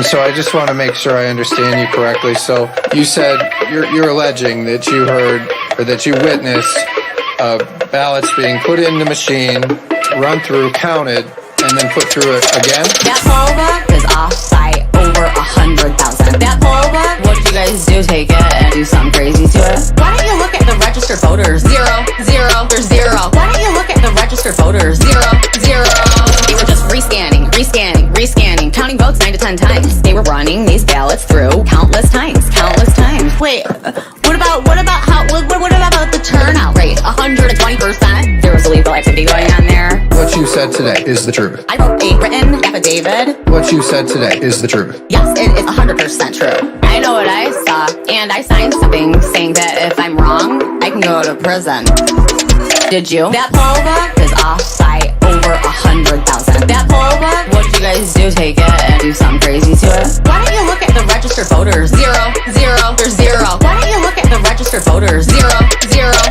And so I just want to make sure I understand you correctly. So you said you're alleging that you heard or that you witnessed ballots being put in the machine, run through, counted, and then put through it again? That poll book is off by over 100,000. That poll book, what did you guys do? Take it and do something crazy to it? Why don't you look at the registered voters? Zero, there's zero. Why don't you look at the registered voters? Zero. They were just rescanning, counting votes 9 to 10 times. They were running these ballots through countless times. Wait, what about the turnout rate? 120%. There was illegal activity going on there. What you said today is the truth. I wrote a written affidavit. What you said today is the truth. Yes, it is 100% true. I know what I saw, and I signed something saying that if I'm wrong, I can go to prison. Did you? That poll book is off by over 100,000. That poll book, what did you guys do? Take it and do something crazy to it? Why don't you look at the registered voters? Zero, there's zero. Why don't you look at the registered voters? Zero,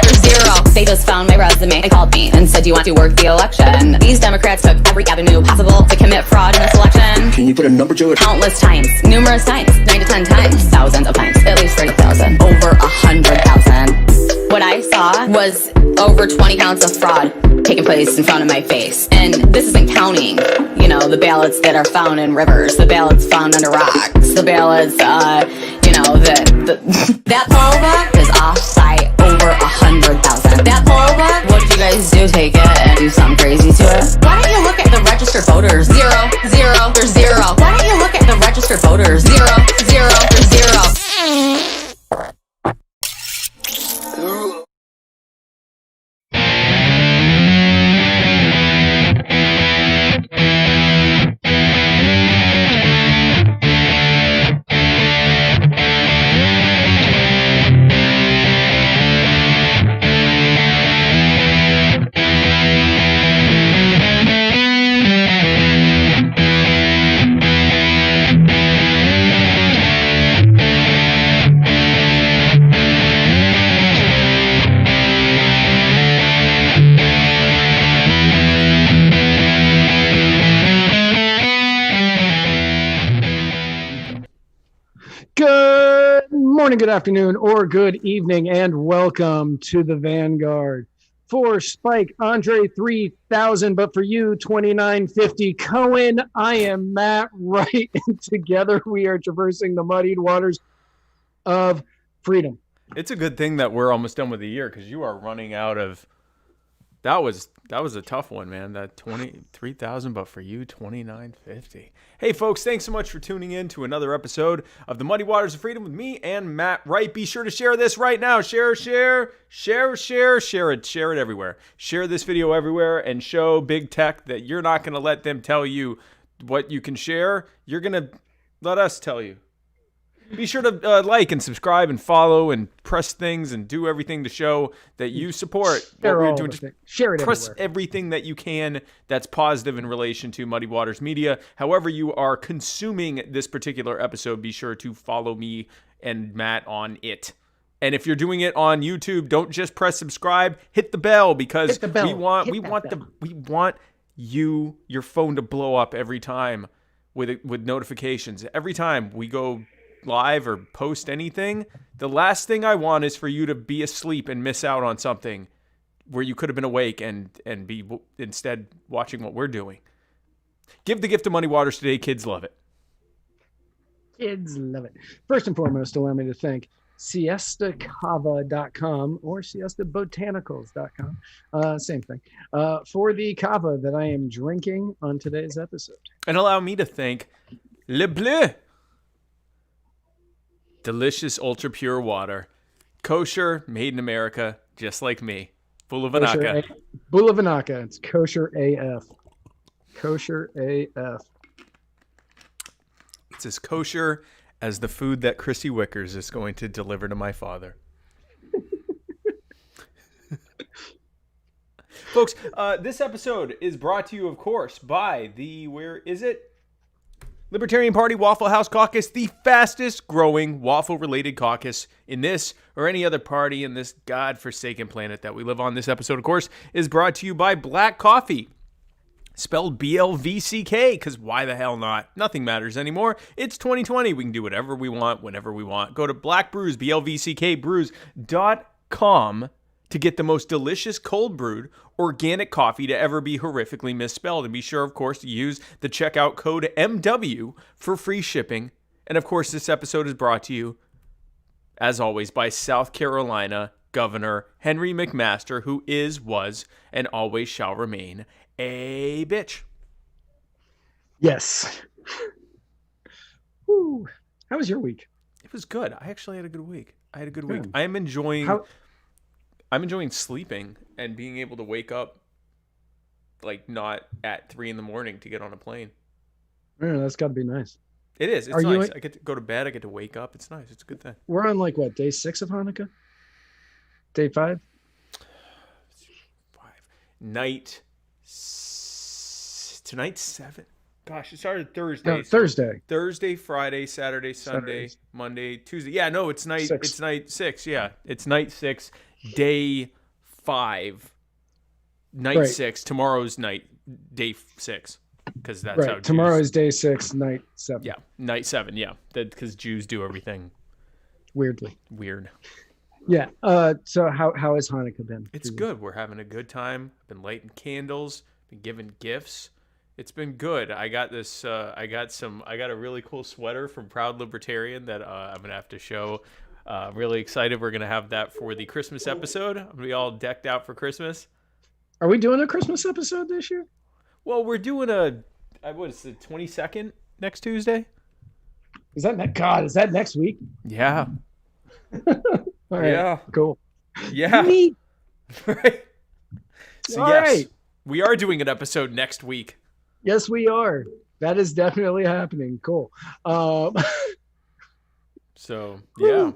there's zero. They just found my resume and called me and said, do you want to work the election? These Democrats took every avenue possible to commit fraud in this election. Can you put a number to it? Countless times, numerous times, 9 to 10 times, thousands of times, at least 30,000, over 100,000. What I saw was over 20 counts of fraud taking place in front of my face. And this isn't counting, the ballots that are found in rivers, the ballots found under rocks, the ballots, that poll book is off by over 100,000. That poll book, what did you guys do? Take it and do something crazy to it? Why don't you look at the registered voters? Zero, there's zero. Why don't you look at the registered voters? Zero, there's zero. Good morning, good afternoon, or good evening, and welcome to the Vanguard. For Spike, Andre 3000, but for you, 2950. Cohen, I am Matt Wright, and together we are traversing the muddied waters of freedom. It's a good thing that we're almost done with the year because you are running out of. That was a tough one, man. That 23,000, but for you, 2950. Hey, folks, thanks so much for tuning in to another episode of the Muddy Waters of Freedom with me and Matt Wright. Be sure to share this right now. Share it everywhere. Share this video everywhere and show big tech that you're not going to let them tell you what you can share. You're going to let us tell you. Be sure to like and subscribe and follow and press things and do everything to show that you support what we're doing. Share it press everywhere. everything that you can that's positive in relation to Muddy Waters Media. However you are consuming this particular episode, be sure to follow me and Matt on it. And if you're doing it on YouTube, don't just press subscribe, hit the bell because we want your phone to blow up every time with notifications. Every time we go live or post anything, the last thing I want is for you to be asleep and miss out on something where you could have been awake and be instead watching what we're doing. Give the gift of Muddy Waters today. Kids love it. Kids love it. First and foremost, allow me to thank siestacava.com or siestabotanicals.com, same thing, for the kava that I am drinking on today's episode. And allow me to thank Le Bleu. Delicious, ultra pure water. Kosher, made in America, just like me. Full of Vanaka. Full of Vanaka. It's kosher AF. Kosher AF. It's as kosher as the food that Chrissy Wickers is going to deliver to my father. Folks, this episode is brought to you, of course, by the, where is it? Libertarian Party Waffle House Caucus, the fastest growing waffle-related caucus in this or any other party in this godforsaken planet that we live on. This episode, of course, is brought to you by Black Coffee. spelled BLVCK, because why the hell not? Nothing matters anymore. It's 2020. We can do whatever we want, whenever we want. Go to Black Brews, BLVCKbrews.com to get the most delicious cold brewed organic coffee to ever be horrifically misspelled. And be sure, of course, to use the checkout code MW for free shipping. And of course, this episode is brought to you, as always, by South Carolina Governor Henry McMaster, who is, was, and always shall remain a bitch. Yes. Woo. How was your week? It was good. I actually had a good week. I had a good Good. week. I'm enjoying sleeping and being able to wake up like not at 3 a.m. to get on a plane. Yeah, that's got to be nice. It is. It's Are you nice. I get to go to bed. I get to wake up. It's nice. It's a good thing. We're on like what, day 6 of Hanukkah? Day 5? 5. Tonight's 7. Gosh, it started Thursday. No, Thursday. Thursday, Friday, Saturday, Sunday, Saturdays. Monday, Tuesday. Yeah, no, it's night. 6. It's night 6. Yeah, it's night 6, day 5, night Right. 6. Tomorrow's day 6, because that's how Right. Tomorrow Jews, is day 6, night 7. yeah, night 7. Yeah, because Jews do everything Weirdly. weird. Yeah. So how has Hanukkah been? It's for you? good. We're having a good time. Been lighting candles. Been giving gifts. It's been good. I got this. I got a really cool sweater from Proud Libertarian that I'm gonna have to show. I'm really excited. We're gonna have that for the Christmas episode. I'm gonna be all decked out for Christmas. Are we doing a Christmas episode this year? Well, we're doing what is the 22nd next Tuesday? Is that next week? Yeah. All right. Yeah. Cool. Yeah. Neat. Right. So All yes, right. we are doing an episode next week. Yes, we are. That is definitely happening. Cool. So yeah,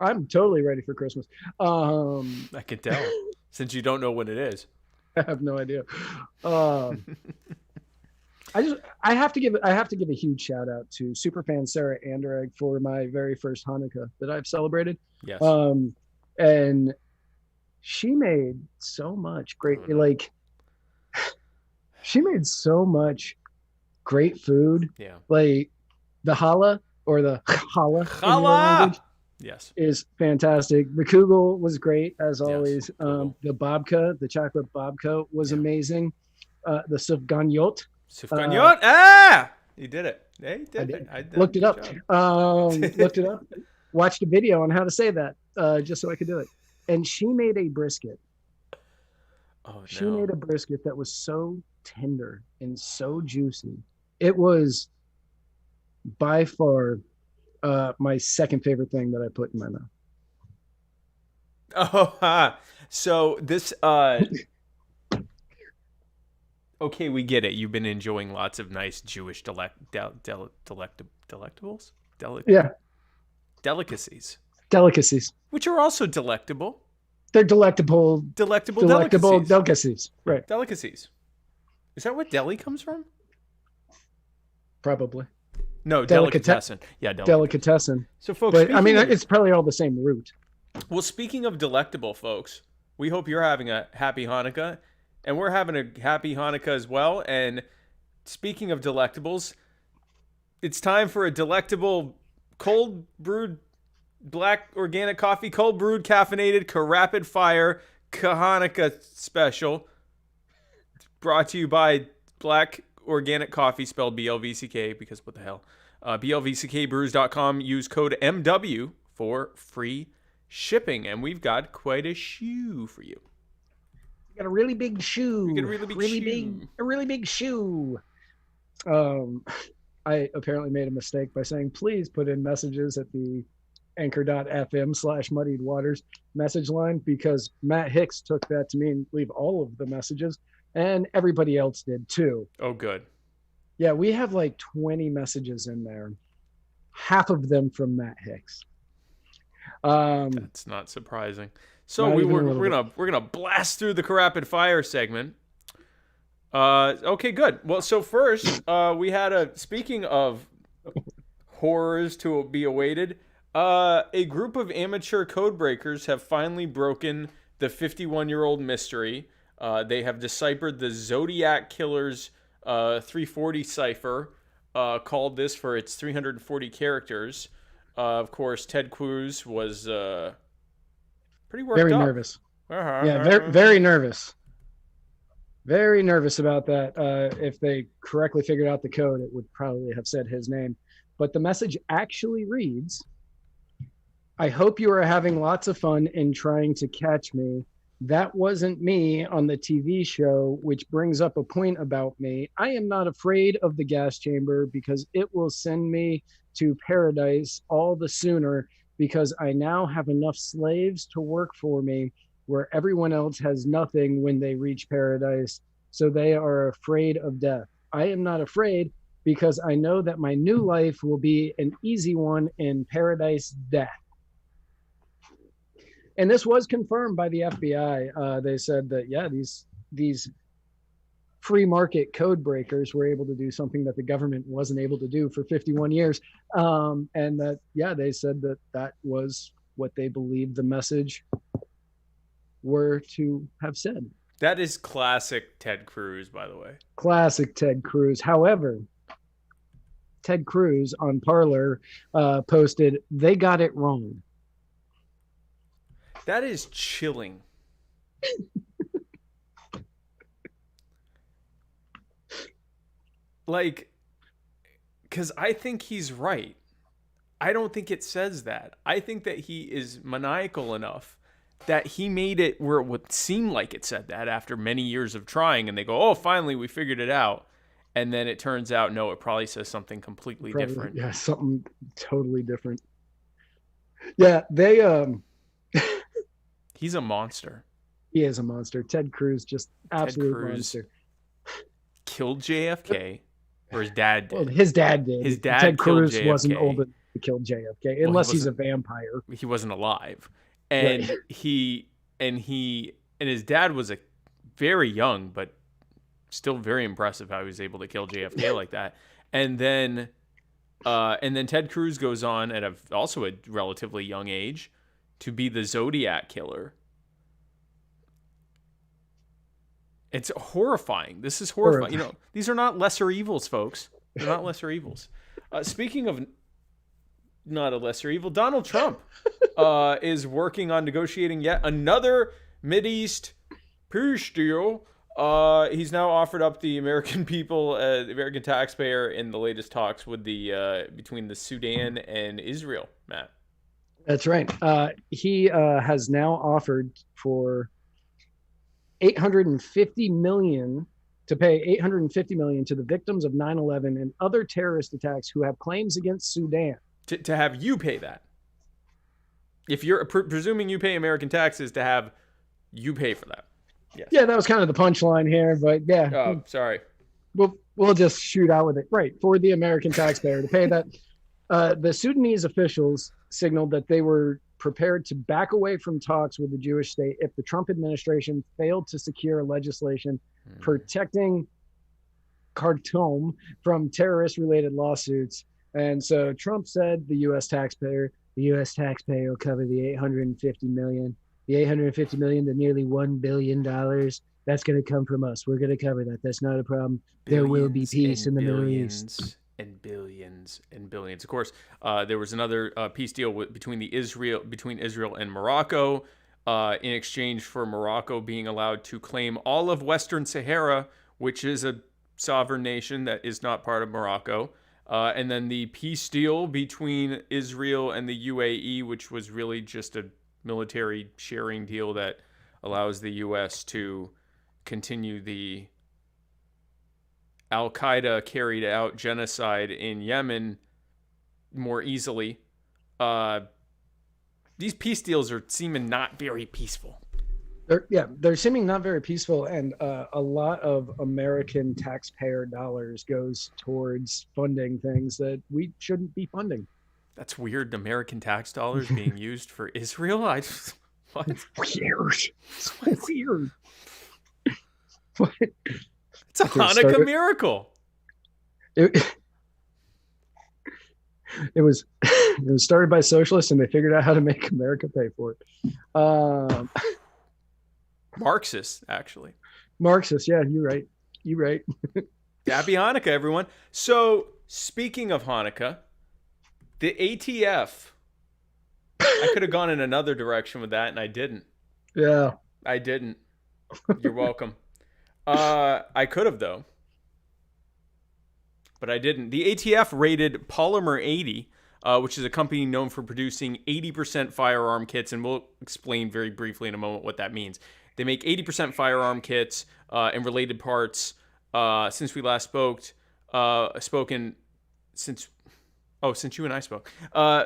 I'm totally ready for Christmas. I can tell since you don't know when it is. I have no idea. I have to give a huge shout out to superfan Sarah Anderegg for my very first Hanukkah that I've celebrated. Yes. And she made so much great, she made so much great food. Yeah. Like the challah or the challah in your Challah! language Yes. is fantastic. The kugel was great as always. kugel. The babka, the chocolate babka was amazing. The sufganiyot. Sufganiyot. You did it. Hey, you did it. I did. Looked it Good up. job. Looked it up. Watched a video on how to say that just so I could do it. And she made a brisket. Oh, She no. made a brisket that was so tender and so juicy. It was by far my second favorite thing that I put in my mouth. Oh, so this. Okay, we get it. You've been enjoying lots of nice Jewish delectables, Yeah, delicacies, delicacies. which are also delectable. They're delectable Delectable delicacies. Right, delicacies. Is that what deli comes from? probably. No, Delicate- delicatessen. Yeah, Delicatessen. So, folks, But I mean, speaking of- it's probably all the same root. well, speaking of delectable, folks, we hope you're having a happy Hanukkah, and we're having a happy Hanukkah as well. And speaking of delectables, it's time for a delectable cold brewed black organic coffee, cold brewed caffeinated rapid fire Hanukkah special, brought to you by Black Organic Coffee, spelled BLVCK, because what the hell? BLVCKbrews.com. Use code MW for free shipping, and we've got quite a shoe for you. You got a really big shoe. You got a really big shoe. A really big shoe. I apparently made a mistake by saying, please put in messages at the anchor.fm/muddied waters message line, because Matt Hicks took that to mean leave all of the messages, and everybody else did too. Oh, good. Yeah, we have like 20 messages in there, half of them from Matt Hicks. That's not surprising. So Not even a we're little gonna blast through the rapid fire segment. Okay, good. Well, so first, we had speaking of horrors to be awaited, a group of amateur code breakers have finally broken the 51-year-old mystery. They have deciphered the Zodiac Killer's 340 cipher called this for its 340 characters. Of course, Ted Cruz was pretty worked Very up. nervous. Yeah, very nervous. Very nervous about that. If they correctly figured out the code, it would probably have said his name. But the message actually reads, I hope you are having lots of fun in trying to catch me. That wasn't me on the TV show, which brings up a point about me. I am not afraid of the gas chamber because it will send me to paradise all the sooner because I now have enough slaves to work for me where everyone else has nothing when they reach paradise. So they are afraid of death. I am not afraid because I know that my new life will be an easy one in paradise death. And this was confirmed by the FBI. They said that, yeah, these free market code breakers were able to do something that the government wasn't able to do for 51 years. And that, yeah, they said that that was what they believed the message were to have said. That is classic Ted Cruz, by the way. Classic Ted Cruz. However, Ted Cruz on Parler posted, they got it wrong. That is chilling. Like, because I think he's right. I don't think it says that. I think that he is maniacal enough that he made it where it would seem like it said that after many years of trying, and they go, oh, finally, we figured it out. And then it turns out, no, it probably says something completely different. Yeah, something totally different. Yeah, they... He's a monster. He is a monster. Ted Cruz, just absolute monster. Killed JFK, or his dad did. Well, his dad did. His dad Ted killed Cruz JFK. wasn't old enough to kill JFK, unless he's a vampire. He wasn't alive, and right. and his dad was a very young, but still very impressive how he was able to kill JFK like that. And then Ted Cruz goes on at also a relatively young age to be the Zodiac Killer. It's horrifying. This is horrifying. You know, these are not lesser evils, folks. They're not lesser evils. Speaking of not a lesser evil, Donald Trump is working on negotiating yet another Mideast peace deal. He's now offered up the American people, the American taxpayer, in the latest talks with between the Sudan and Israel. Matt. That's right. He has now offered for $850 million to pay $850 million to the victims of 9/11 and other terrorist attacks who have claims against Sudan. To have you pay that. If you're presuming you pay American taxes, to have you pay for that. Yes. Yeah, that was kind of the punchline here, but yeah. Oh, sorry. We'll just shoot out with it. Right, for the American taxpayer to pay that. The Sudanese officials signaled that they were prepared to back away from talks with the Jewish state if the Trump administration failed to secure legislation protecting Khartoum from terrorist-related lawsuits. And so Trump said the U.S. taxpayer will cover the $850 million. The $850 million to nearly $1 billion. That's going to come from us. We're going to cover that. That's not a problem. There will be peace in the Middle East. And billions and billions. Of course, there was another peace deal between Israel and Morocco, in exchange for Morocco being allowed to claim all of Western Sahara, which is a sovereign nation that is not part of Morocco. And then the peace deal between Israel and the UAE, which was really just a military sharing deal that allows the U.S. to continue the Al-Qaeda carried out genocide in Yemen more easily. These peace deals are seeming not very peaceful. They're seeming not very peaceful, and a lot of American taxpayer dollars goes towards funding things that we shouldn't be funding. That's weird. American tax dollars being used for Israel? What? Weird. So weird. What? It's a Hanukkah miracle. It was started by socialists, and they figured out how to make America pay for it. Marxists, actually. Marxists, yeah, you're right. Happy Hanukkah, everyone. So, speaking of Hanukkah, the ATF, I could have gone in another direction with that, and I didn't. Yeah. I didn't. You're welcome. I could have, though. But I didn't. The ATF raided Polymer 80, which is a company known for producing 80% firearm kits, and we'll explain very briefly in a moment what that means. They make 80% firearm kits and related parts. Since we last since you and I spoke,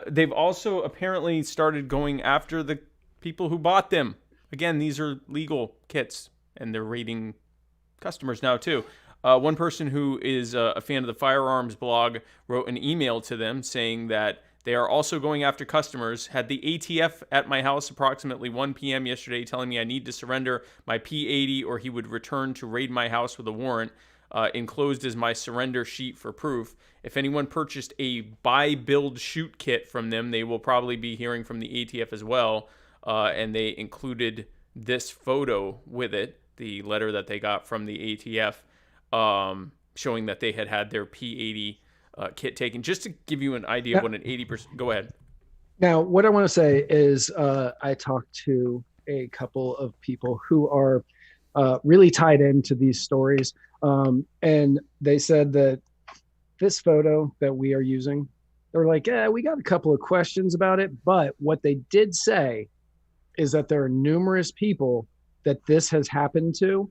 they've also apparently started going after the people who bought them. Again, these are legal kits, and they're raiding customers now too. One person who is a fan of the firearms blog wrote an email to them saying that they are also going after customers. Had the ATF at my house approximately 1 p.m. yesterday telling me I need to surrender my P80 or he would return to raid my house with a warrant. Enclosed is my surrender sheet for proof. If anyone purchased a buy, build, shoot kit from them, they will probably be hearing from the ATF as well. And they included this photo with it, the letter that they got from the ATF, showing that they had their P80 kit taken. Just to give you an idea of what an 80%... Go ahead. Now, what I want to say is I talked to a couple of people who are really tied into these stories. And they said that this photo that we are using, they're like, we got a couple of questions about it. But what they did say is that there are numerous people that this has happened to.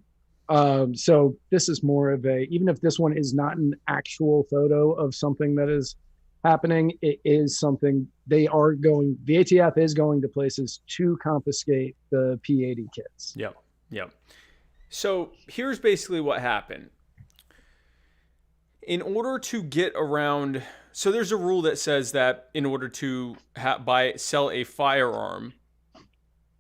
So this is more of even if this one is not an actual photo of something that is happening, it is something the ATF is going to places to confiscate the P80 kits. Yep. So here's basically what happened. In order to get around, so there's a rule that says that in order to sell a firearm,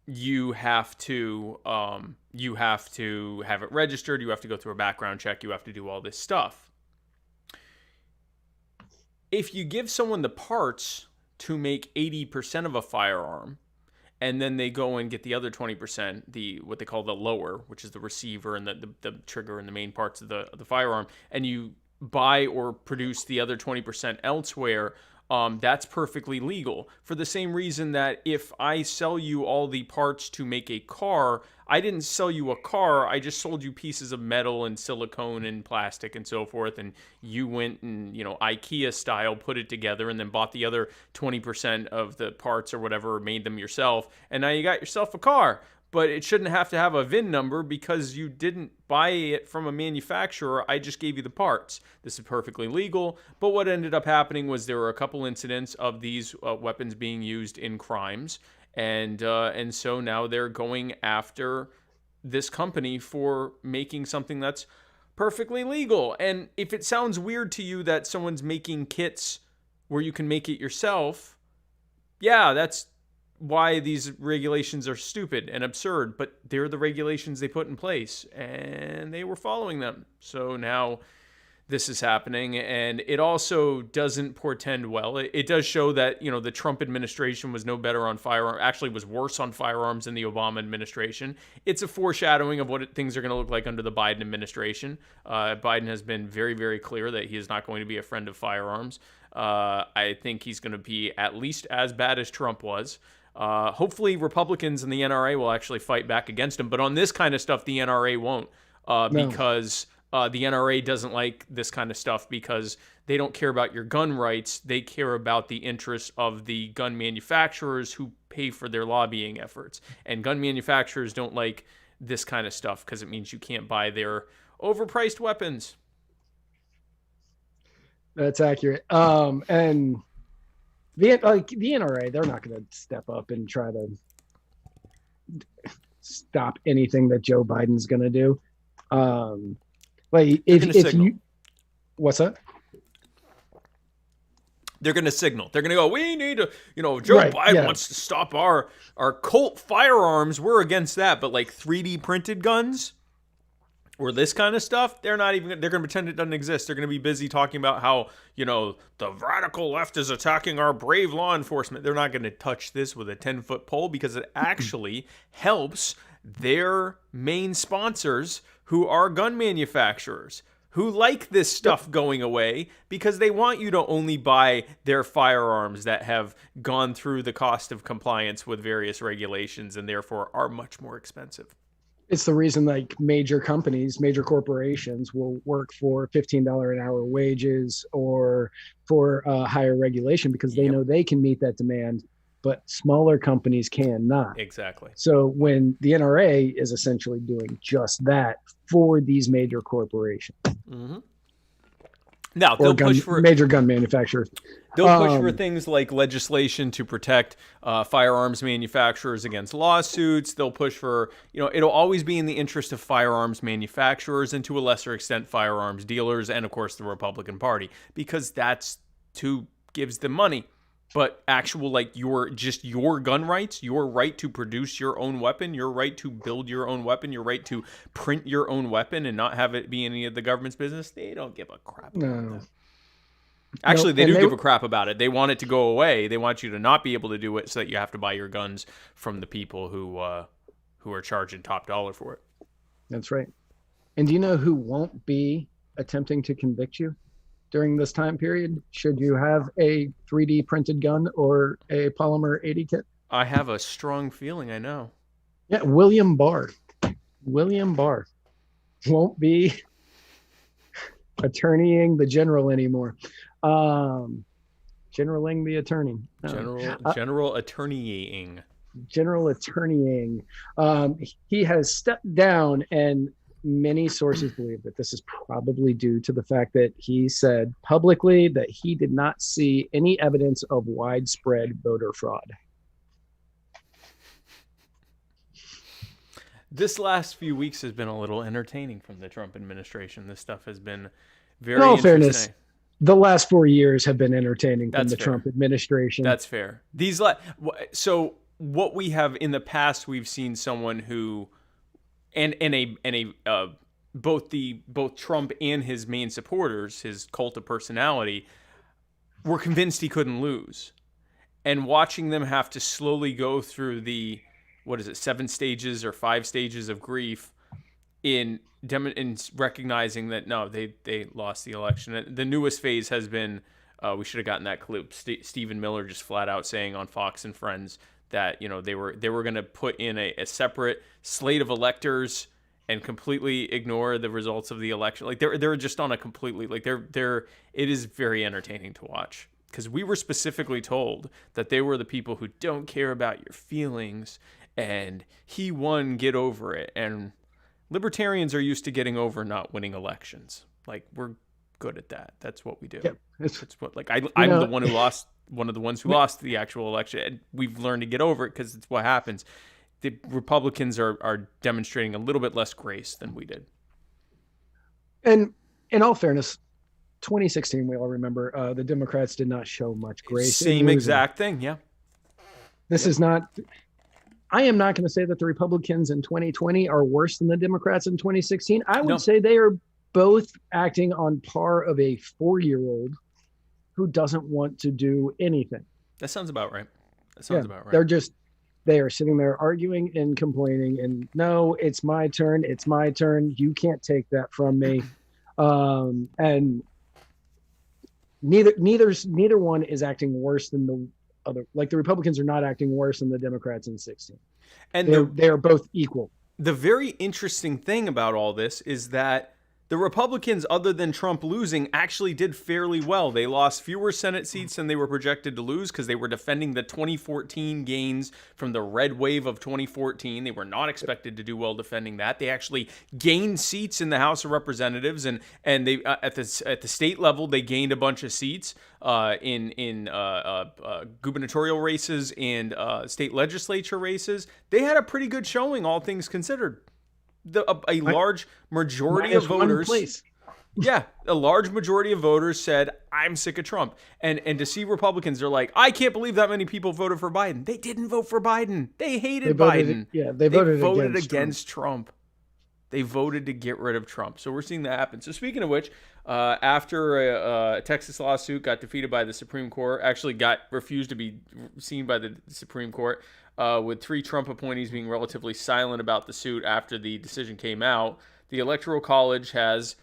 you have to have it registered. You have to go through a background check. You have to do all this stuff. If you give someone the parts to make 80% of a firearm, and then they go and get the other 20%, what they call the lower, which is the receiver and the trigger and the main parts of the firearm, and you buy or produce the other 20% elsewhere, that's perfectly legal. For the same reason that if I sell you all the parts to make a car, I didn't sell you a car, I just sold you pieces of metal and silicone and plastic and so forth, and you went and, IKEA style, put it together and then bought the other 20% of the parts or whatever, made them yourself, and now you got yourself a car. But it shouldn't have to have a VIN number because you didn't buy it from a manufacturer. I just gave you the parts. This is perfectly legal. But what ended up happening was there were a couple incidents of these weapons being used in crimes. And so now they're going after this company for making something that's perfectly legal. And if it sounds weird to you that someone's making kits where you can make it yourself, yeah, that's why these regulations are stupid and absurd, but they're the regulations they put in place and they were following them. So now this is happening, and it also doesn't portend well. It does show that, the Trump administration was no better on firearms, actually was worse on firearms than the Obama administration. It's a foreshadowing of what things are going to look like under the Biden administration. Biden has been very, very clear that he is not going to be a friend of firearms. I think he's going to be at least as bad as Trump was. Hopefully Republicans and the NRA will actually fight back against him. But on this kind of stuff, the NRA won't because the NRA doesn't like this kind of stuff because they don't care about your gun rights. They care about the interests of the gun manufacturers who pay for their lobbying efforts. And gun manufacturers don't like this kind of stuff because it means you can't buy their overpriced weapons. That's accurate. And the NRA, they're not going to step up and try to stop anything that Joe Biden's going to do. If you, what's that? They're going to signal. They're going to go, we need to, Joe Biden wants to stop our Colt firearms. We're against that. But like 3D printed guns or this kind of stuff, they're going to pretend it doesn't exist. They're going to be busy talking about how, the radical left is attacking our brave law enforcement. They're not going to touch this with a 10-foot pole because it actually helps their main sponsors who are gun manufacturers. who like this stuff going away because they want you to only buy their firearms that have gone through the cost of compliance with various regulations and therefore are much more expensive. It's the reason like major companies, major corporations will work for $15 an hour wages or for higher regulation because they know they can meet that demand, but smaller companies cannot. Exactly. So when the NRA is essentially doing just that for these major corporations. Mm-hmm. Now they'll push for major gun manufacturers. They'll push for things like legislation to protect firearms manufacturers against lawsuits. They'll push for, it'll always be in the interest of firearms manufacturers and to a lesser extent firearms dealers and of course the Republican Party because that's who gives them money. But actual, like your gun rights, your right to produce your own weapon, your right to build your own weapon, your right to print your own weapon and not have it be any of the government's business, they don't give a crap about that. Actually, they do give a crap about it. They want it to go away. They want you to not be able to do it so that you have to buy your guns from the people who are charging top dollar for it. That's right. And do you know who won't be attempting to convict you during this time period, should you have a 3D printed gun or a polymer 80 kit? I have a strong feeling I know. Yeah, William Barr. William Barr won't be attorneying the general anymore. Generaling the attorney. General attorneying. General attorneying. He has stepped down, and many sources believe that this is probably due to the fact that he said publicly that he did not see any evidence of widespread voter fraud. This last few weeks has been a little entertaining from the Trump administration. This stuff has been very In all interesting. fairness, the last 4 years have been entertaining from the Trump administration. That's fair. So what we have in the past, we've seen someone who both Trump and his main supporters, his cult of personality, were convinced he couldn't lose. And watching them have to slowly go through the, 7 stages or 5 stages of grief in recognizing that, no, they lost the election. The newest phase has been, we should have gotten that clip, Stephen Miller just flat out saying on Fox and Friends that they were going to put in a separate slate of electors and completely ignore the results of the election. Like they're just on a completely it is very entertaining to watch because we were specifically told that they were the people who don't care about your feelings and he won, get over it. And libertarians are used to getting over not winning elections. Like we're good at that. That's what we do. Yep. It's what I'm the one who lost. One of the ones who lost the actual election, and we've learned to get over it because it's what happens. The Republicans are demonstrating a little bit less grace than we did. And in all fairness, 2016, we all remember the Democrats did not show much grace. Same exact thing, yeah. This is not. I am not going to say that the Republicans in 2020 are worse than the Democrats in 2016. I would say they are both acting on par of a 4-year-old who doesn't want to do anything. That sounds about right. They are sitting there arguing and complaining and no, it's my turn. It's my turn. You can't take that from me. And neither one is acting worse than the other. Like the Republicans are not acting worse than the Democrats in 16. And they are both equal. The very interesting thing about all this is that the Republicans, other than Trump losing, actually did fairly well. They lost fewer Senate seats than they were projected to lose because they were defending the 2014 gains from the red wave of 2014. They were not expected to do well defending that. They actually gained seats in the House of Representatives, and they at the state level they gained a bunch of seats in gubernatorial races and state legislature races. They had a pretty good showing, all things considered. A large majority of voters, a large majority of voters said, I'm sick of Trump. And to see Republicans, they're like, I can't believe that many people voted for Biden. They didn't vote for Biden. They hated Biden. They voted against Trump. They voted to get rid of Trump. So we're seeing that happen. So speaking of which, after a Texas lawsuit got defeated by the Supreme Court, actually got refused to be seen by the Supreme Court, with 3 Trump appointees being relatively silent about the suit after the decision came out, the Electoral College has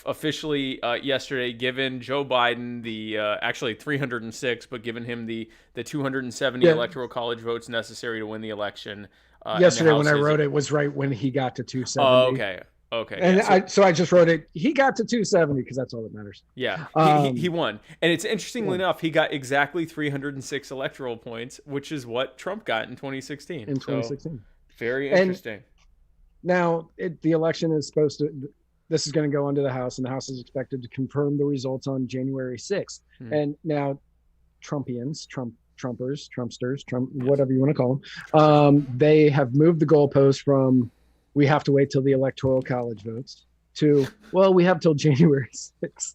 officially yesterday given Joe Biden the actually 306, but given him the 270 Electoral College votes necessary to win the election. Yesterday when I wrote it was right when he got to 270. Oh, okay. Okay. And yeah, so I just wrote it. He got to 270 because that's all that matters. Yeah, he won. And it's interestingly enough, he got exactly 306 electoral points, which is what Trump got in 2016. In 2016. So, very interesting. And now, the election is supposed to, this is going to go into the House, and the House is expected to confirm the results on January 6th. And now, Trumpians, Trumpers, Trumpsters, whatever you want to call them, they have moved the goalpost from we have to wait till the Electoral College votes to, well, we have till January 6th.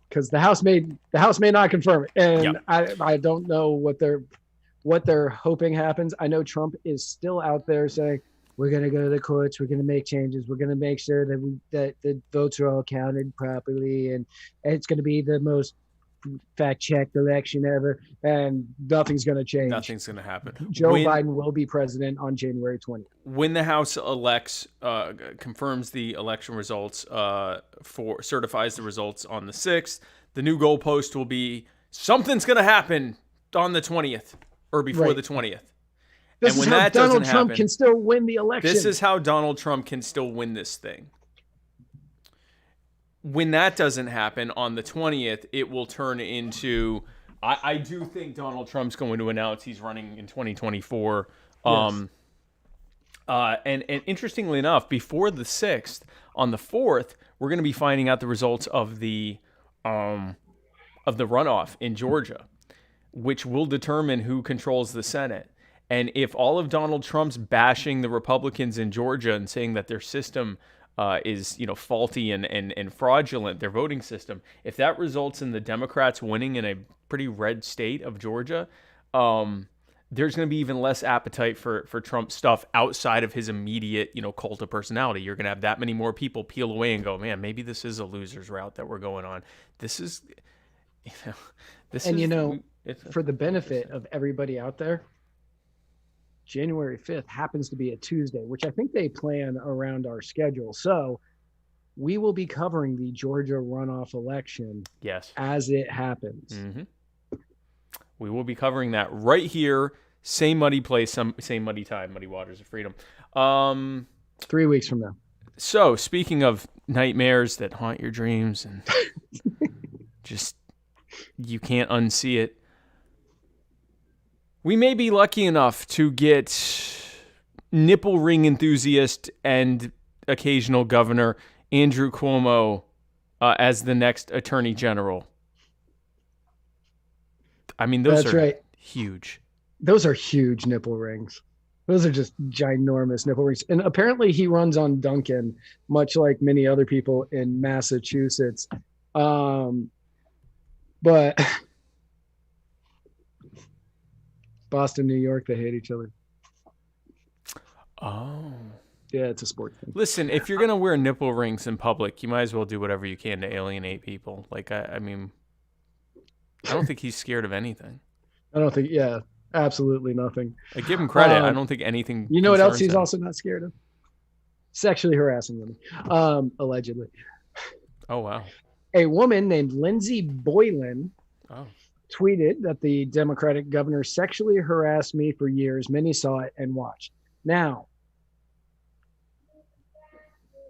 Because the House may not confirm it. And I don't know what they're hoping happens. I know Trump is still out there saying, we're going to go to the courts. We're going to make changes. We're going to make sure that the votes are all counted properly. And it's going to be the most fact-checked election ever. And nothing's going to change. Nothing's going to happen. Joe Biden will be president on January 20th. When the House confirms the election results, certifies the results on the 6th, the new goalpost will be something's going to happen on the 20th or before the 20th. This is how Donald Trump can still win the election. This is how Donald Trump can still win this thing. When that doesn't happen on the 20th, it will turn into, I do think Donald Trump's going to announce he's running in 2024. Yes. And interestingly enough, before the 6th, on the 4th, we're going to be finding out the results of the runoff in Georgia, which will determine who controls the Senate. And if all of Donald Trump's bashing the Republicans in Georgia and saying that their system is faulty and fraudulent, their voting system, if that results in the Democrats winning in a pretty red state of Georgia, there's going to be even less appetite for Trump stuff outside of his immediate cult of personality. You're going to have that many more people peel away and go, man, maybe this is a loser's route that we're going on. For the benefit of everybody out there, January 5th happens to be a Tuesday, which I think they plan around our schedule. So we will be covering the Georgia runoff election as it happens. Mm-hmm. We will be covering that right here. Same muddy place, same muddy time, Muddy Waters of Freedom. 3 weeks from now. So speaking of nightmares that haunt your dreams and just you can't unsee it, we may be lucky enough to get nipple ring enthusiast and occasional governor Andrew Cuomo as the next attorney general. I mean, those are huge. Those are huge nipple rings. Those are just ginormous nipple rings. And apparently he runs on Duncan, much like many other people in Massachusetts. But Boston, New York, they hate each other. Oh. Yeah, it's a sport thing. Listen, if you're going to wear nipple rings in public, you might as well do whatever you can to alienate people. Like, I mean, I don't think he's scared of anything. I don't think, absolutely nothing. I give him credit. I don't think anything. You know what else he's also not scared of? Sexually harassing women, allegedly. Oh, wow. A woman named Lindsay Boylan tweeted that the Democratic governor sexually harassed me for years. Many saw it and watched. Now,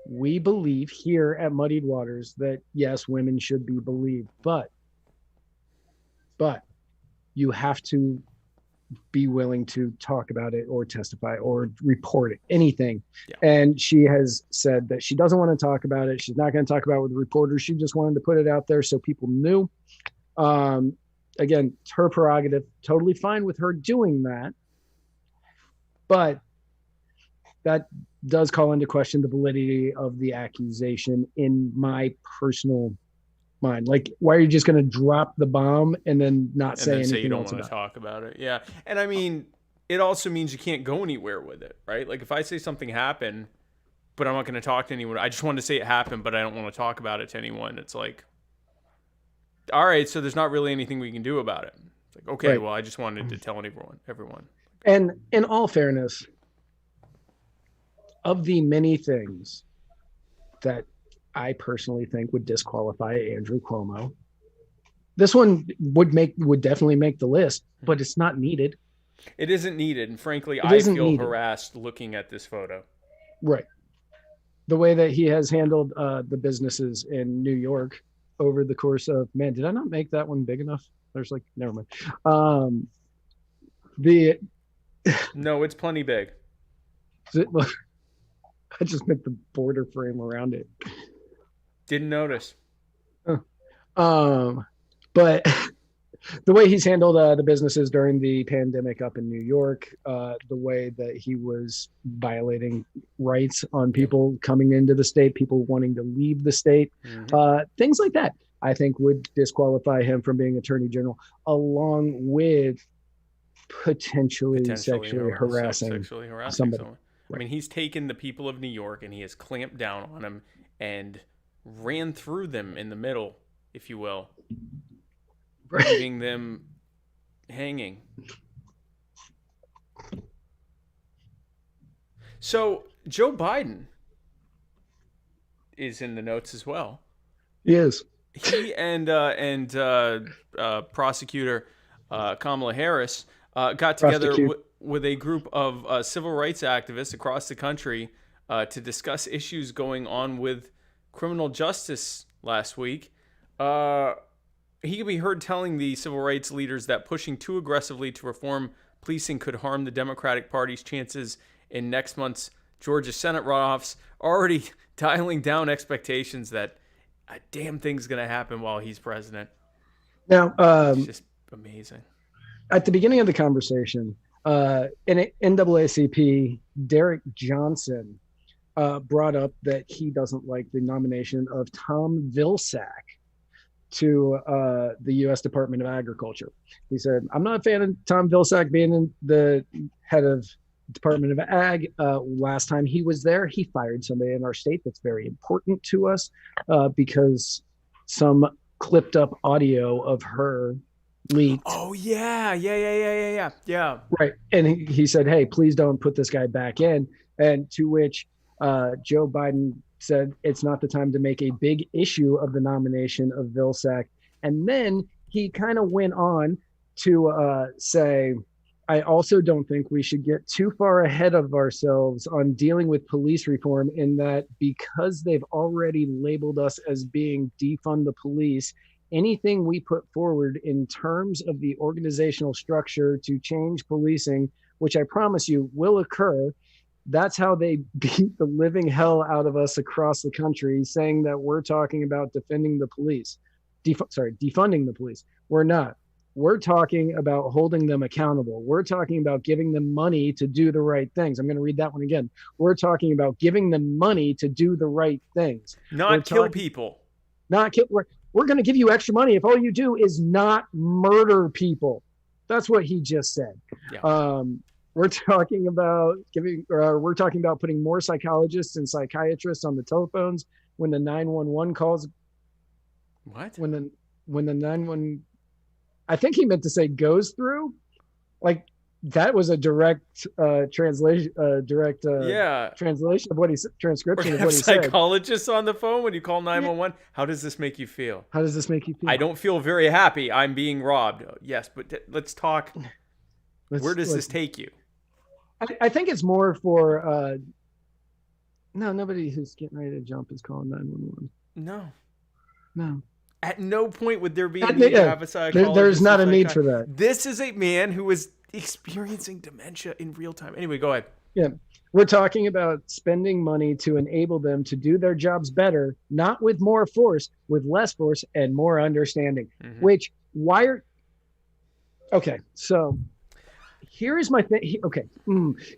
we believe here at Muddied Waters that, yes, women should be believed, but you have to be willing to talk about it or testify or report it, anything. Yeah. And she has said that she doesn't want to talk about it. She's not going to talk about it with reporters. She just wanted to put it out there so people knew. Again, it's her prerogative. Totally fine with her doing that. But that does call into question the validity of the accusation in my personal mind. Like, why are you just going to drop the bomb and then not say anything say you don't else want to talk about it? Yeah. And I mean, it also means you can't go anywhere with it, right? Like, if I say something happened, but I'm not going to talk to anyone, I just want to say it happened, but I don't want to talk about it to anyone. It's like, all right, so there's not really anything we can do about it. It's like, okay, well, I just wanted to tell everyone. And in all fairness, of the many things that I personally think would disqualify Andrew Cuomo. This one would definitely make the list, but it's not needed. It isn't needed, and frankly, It I isn't feel needed. harassed looking at this photo. Right. The way that he has handled the businesses in New York over the course of, man, did I not make that one big enough? There's like, never mind. The No, it's plenty big. I just make the border frame around it. Didn't notice. But the way he's handled the businesses during the pandemic up in New York, the way that he was violating rights on people coming into the state, people wanting to leave the state, things like that, I think would disqualify him from being attorney general, along with potentially sexually harassing somebody. Someone. I mean, he's taken the people of New York and he has clamped down on them and ran through them in the middle, if you will, leaving them hanging. So Joe Biden is in the notes as well. He is. He and prosecutor Kamala Harris got together with a group of civil rights activists across the country to discuss issues going on with criminal justice last week. He could be heard telling the civil rights leaders that pushing too aggressively to reform policing could harm the Democratic Party's chances in next month's Georgia Senate runoffs, already dialing down expectations that a damn thing's going to happen while he's president. Now, it's just amazing. At the beginning of the conversation, NAACP Derek Johnson brought up that he doesn't like the nomination of Tom Vilsack to the U.S. Department of Agriculture. He said, I'm not a fan of Tom Vilsack being the head of Department of Ag. Last time he was there, he fired somebody in our state that's very important to us because some clipped up audio of her leaked. Oh, yeah. Right. And he said, hey, please don't put this guy back in. And to which Joe Biden said it's not the time to make a big issue of the nomination of Vilsack. And then he kind of went on to say, I also don't think we should get too far ahead of ourselves on dealing with police reform, in that because they've already labeled us as being defund the police, anything we put forward in terms of the organizational structure to change policing, which I promise you will occur, that's how they beat the living hell out of us across the country, saying that we're talking about defunding the police. We're not. We're talking about holding them accountable. We're talking about giving them money to do the right things. I'm going to read that one again. We're talking about giving them money to do the right things. Not kill people. Not kill. We're going to give you extra money if all you do is not murder people. That's what he just said. Yeah. We're talking about putting more psychologists and psychiatrists on the telephones when the 911 calls. What? When the 911, I think he meant to say goes through. Like that was a direct translation. Translation of what he said. Transcription of what he said. Psychologists on the phone when you call 911. How does this make you feel? How does this make you feel? I don't feel very happy. I'm being robbed. Yes, but let's talk. Where does this take you? I think it's more for no, nobody who's getting ready to jump is calling 911. No. At no point would there be a need to have a psychologist. There's not a need for that. This is a man who is experiencing dementia in real time. Anyway, go ahead. Yeah. We're talking about spending money to enable them to do their jobs better, not with more force, with less force and more understanding. Mm-hmm. Okay, so here's my thing.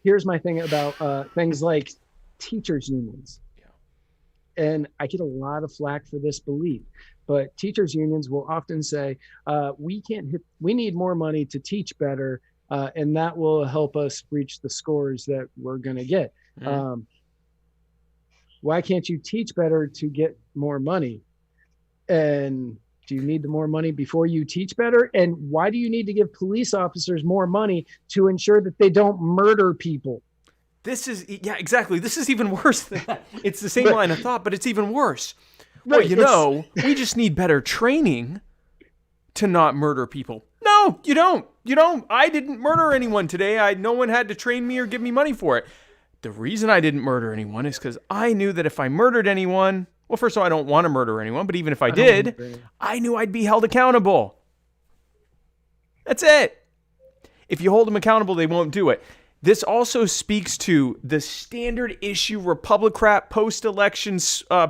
Here's my thing about things like teachers' unions. Yeah. And I get a lot of flack for this belief, but teachers' unions will often say, we need more money to teach better, and that will help us reach the scores that we're going to get. Mm. Why can't you teach better to get more money? And do you need the more money before you teach better? And why do you need to give police officers more money to ensure that they don't murder people? Yeah, exactly. This is even worse than that. It's the same line of thought, but it's even worse. Right, Well, we just need better training to not murder people. No, you don't. You don't. I didn't murder anyone today. No one had to train me or give me money for it. The reason I didn't murder anyone is because I knew that if I murdered anyone, well, first of all, I don't want to murder anyone, but even if I did, I knew I'd be held accountable. That's it. If you hold them accountable, they won't do it. This also speaks to the standard issue Republican post-election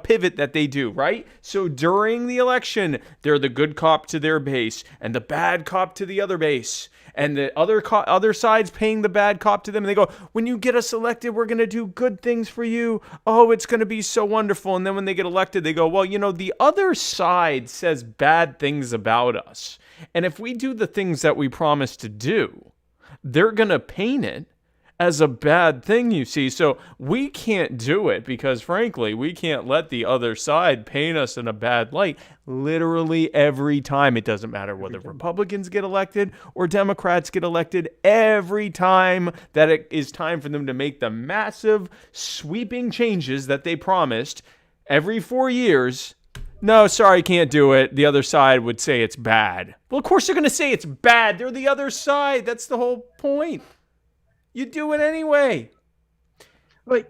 pivot that they do, right? So during the election, they're the good cop to their base and the bad cop to the other base. And the other side's paying the bad cop to them. And they go, when you get us elected, we're going to do good things for you. Oh, it's going to be so wonderful. And then when they get elected, they go, well, the other side says bad things about us. And if we do the things that we promise to do, they're going to paint it as a bad thing, you see. So we can't do it because, frankly, we can't let the other side paint us in a bad light literally every time. It doesn't matter whether Republicans get elected or Democrats get elected. Every time that it is time for them to make the massive sweeping changes that they promised every 4 years, no, sorry, can't do it. The other side would say it's bad. Well, of course they're going to say it's bad. They're the other side. That's the whole point. You do it anyway. Like,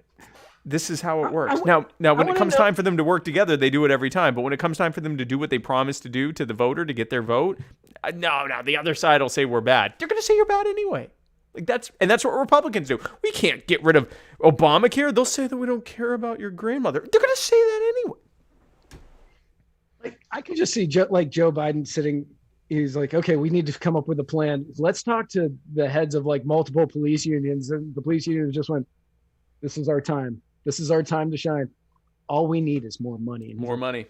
this is how it works. Now, when it comes time for them to work together, they do it every time. But when it comes time for them to do what they promised to do to the voter to get their vote, no, the other side will say we're bad. They're going to say you're bad anyway. That's what Republicans do. We can't get rid of Obamacare. They'll say that we don't care about your grandmother. They're going to say that anyway. Like, I could just see Joe Biden sitting. He's like, okay, we need to come up with a plan. Let's talk to the heads of like multiple police unions. And the police unions just went, this is our time. This is our time to shine. All we need is more money. More money.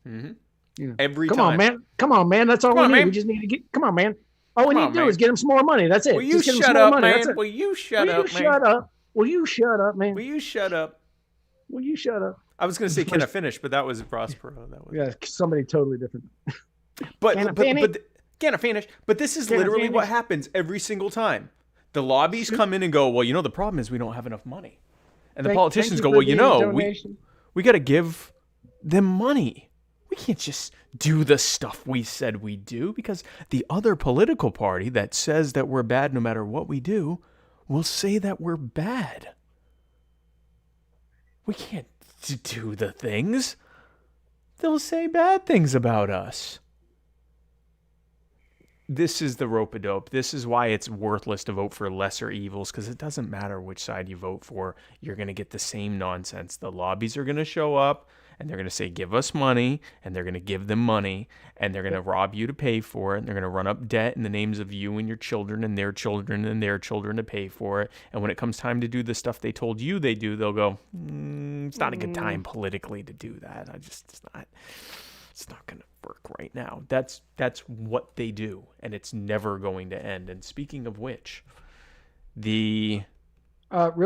Mm-hmm. Every time. Come on, man. That's all we need. Man. We just need to get, come on, man. All we need to do is get them some more money. That's it. Will you shut up, man? Will you shut up, man? Will you shut up, man? Will you shut up? Will you shut up? I was going to say, can I finish? But that was Prospero. Yeah, somebody totally different. But can't I finish? But this is literally what happens every single time. The lobbies come in and go, well, the problem is we don't have enough money. And the politicians go, well, we got to give them money. We can't just do the stuff we said we do because the other political party that says that we're bad no matter what we do will say that we're bad. We can't do the things. They'll say bad things about us. This is the rope-a-dope. This is why it's worthless to vote for lesser evils, because it doesn't matter which side you vote for. You're going to get the same nonsense. The lobbies are going to show up, and they're going to say, give us money, and they're going to give them money, and they're going to rob you to pay for it, and they're going to run up debt in the names of you and your children and their children and their children to pay for it. And when it comes time to do the stuff they told you they do, they'll go, it's not a good time politically to do that. It's not going to work right now. That's what they do, and it's never going to end. And speaking of which, real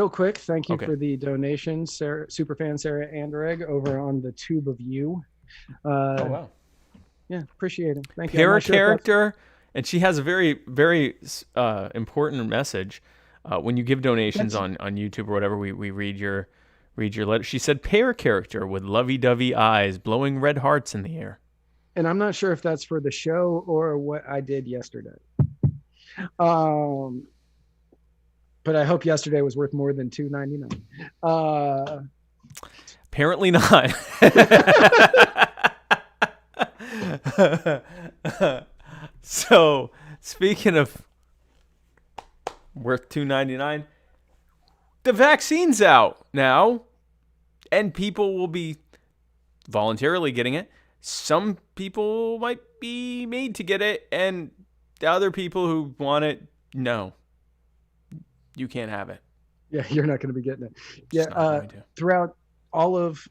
quick, thank you for the donation, superfan Sarah Anderegg over on the Tube of You. Oh wow, yeah, appreciate it. Thank you. Para character, and she has a very very important message. When you give donations on YouTube or whatever, we read your letter. She said, "Pear character with lovey-dovey eyes, blowing red hearts in the air." And I'm not sure if that's for the show or what I did yesterday. But I hope yesterday was worth more than $2.99. Apparently not. So, speaking of worth $2.99, the vaccine's out now, and people will be voluntarily getting it. Some people might be made to get it, and the other people who want it, no. You can't have it. Yeah, you're not going to be getting it. Yeah, throughout all of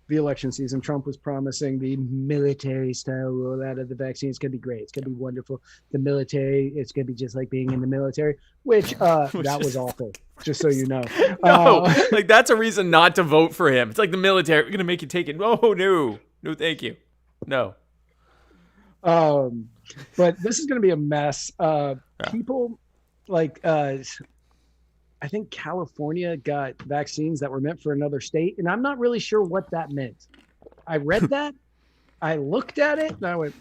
the election season, Trump was promising the military-style rollout of the vaccine. It's going to be great. It's going to be wonderful. The military, it's going to be just like being in the military, which that was awful, just so you know. No, that's a reason not to vote for him. It's like the military. We're going to make you take it. Oh, no. No, thank you. No. But this is going to be a mess. People like I think California got vaccines that were meant for another state, and I'm not really sure what that meant. I read that, I looked at it, and I went,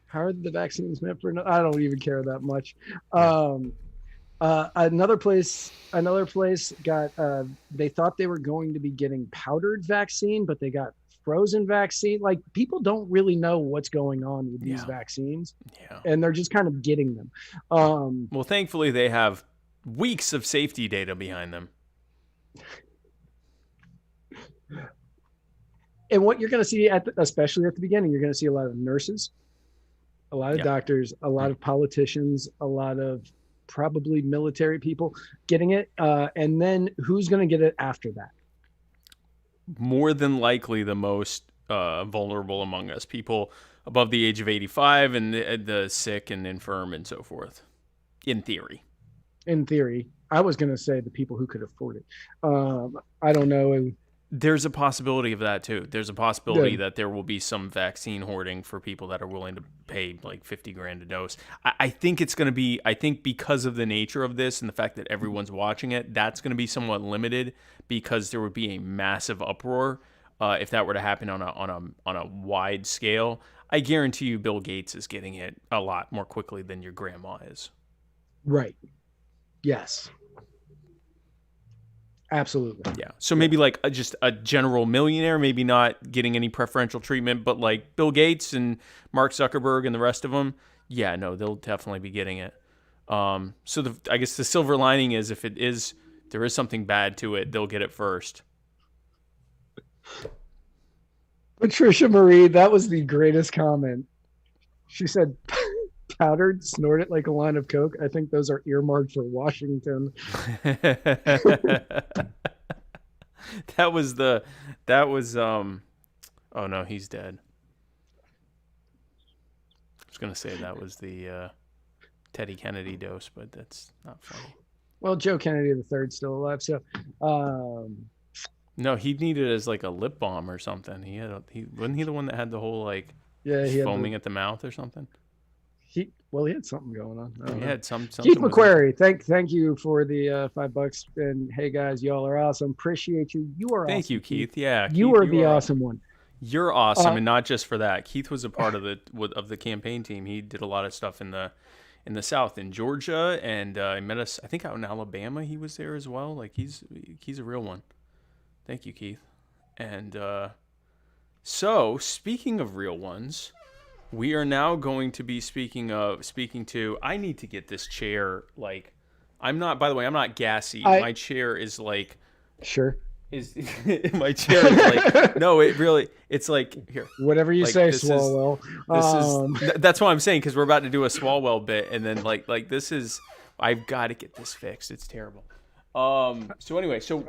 "How are the vaccines meant for?" I don't even care that much. Yeah. Another place got. They thought they were going to be getting powdered vaccine, but they got frozen vaccine. Like, people don't really know what's going on with these vaccines, and they're just kind of getting them. Well, thankfully, they have weeks of safety data behind them. And what you're going to see, especially at the beginning, you're going to see a lot of nurses, a lot of doctors, a lot of politicians, a lot of probably military people getting it. And then who's going to get it after that? More than likely the most vulnerable among us, people above the age of 85 and the sick and infirm and so forth, in theory. I was going to say the people who could afford it. I don't know. There's a possibility of that too. There's a possibility that there will be some vaccine hoarding for people that are willing to pay like $50,000 a dose. I think it's going to be, because of the nature of this and the fact that everyone's watching it, that's going to be somewhat limited, because there would be a massive uproar if that were to happen on a wide scale. I guarantee you Bill Gates is getting it a lot more quickly than your grandma is. Right. Yes. Absolutely. Yeah. So maybe like just a general millionaire, maybe not getting any preferential treatment, but like Bill Gates and Mark Zuckerberg and the rest of them, yeah, no, they'll definitely be getting it. So I guess the silver lining is, if there is something bad to it, they'll get it first. Patricia Marie, that was the greatest comment. She said, "Powdered, snort it like a line of coke. I think those are earmarked for Washington." That was oh no, he's dead. I was gonna say that was the Teddy Kennedy dose, but that's not funny. Well, Joe Kennedy III still alive, so no, he needed it as like a lip balm or something. Wasn't he the one that had the whole like foaming at the mouth or something? He had something going on. He had some. Keith McQuarrie, thank you for the $5. And hey guys, y'all are awesome. Appreciate you. You are. Thank you, Keith. Yeah, you are the awesome one. You're awesome, and not just for that. Keith was a part of the campaign team. He did a lot of stuff in the South, in Georgia, and he met us. I think out in Alabama, he was there as well. Like he's a real one. Thank you, Keith. And so speaking of real ones, we are now going to be speaking to. I need to get this chair. Like, I'm not gassy. My chair is like. Sure. My chair is like, no, it's like, here. Whatever you say, Swalwell. That's what I'm saying, because we're about to do a Swalwell bit, and then like this is, I've got to get this fixed. It's terrible. So anyway, speaking.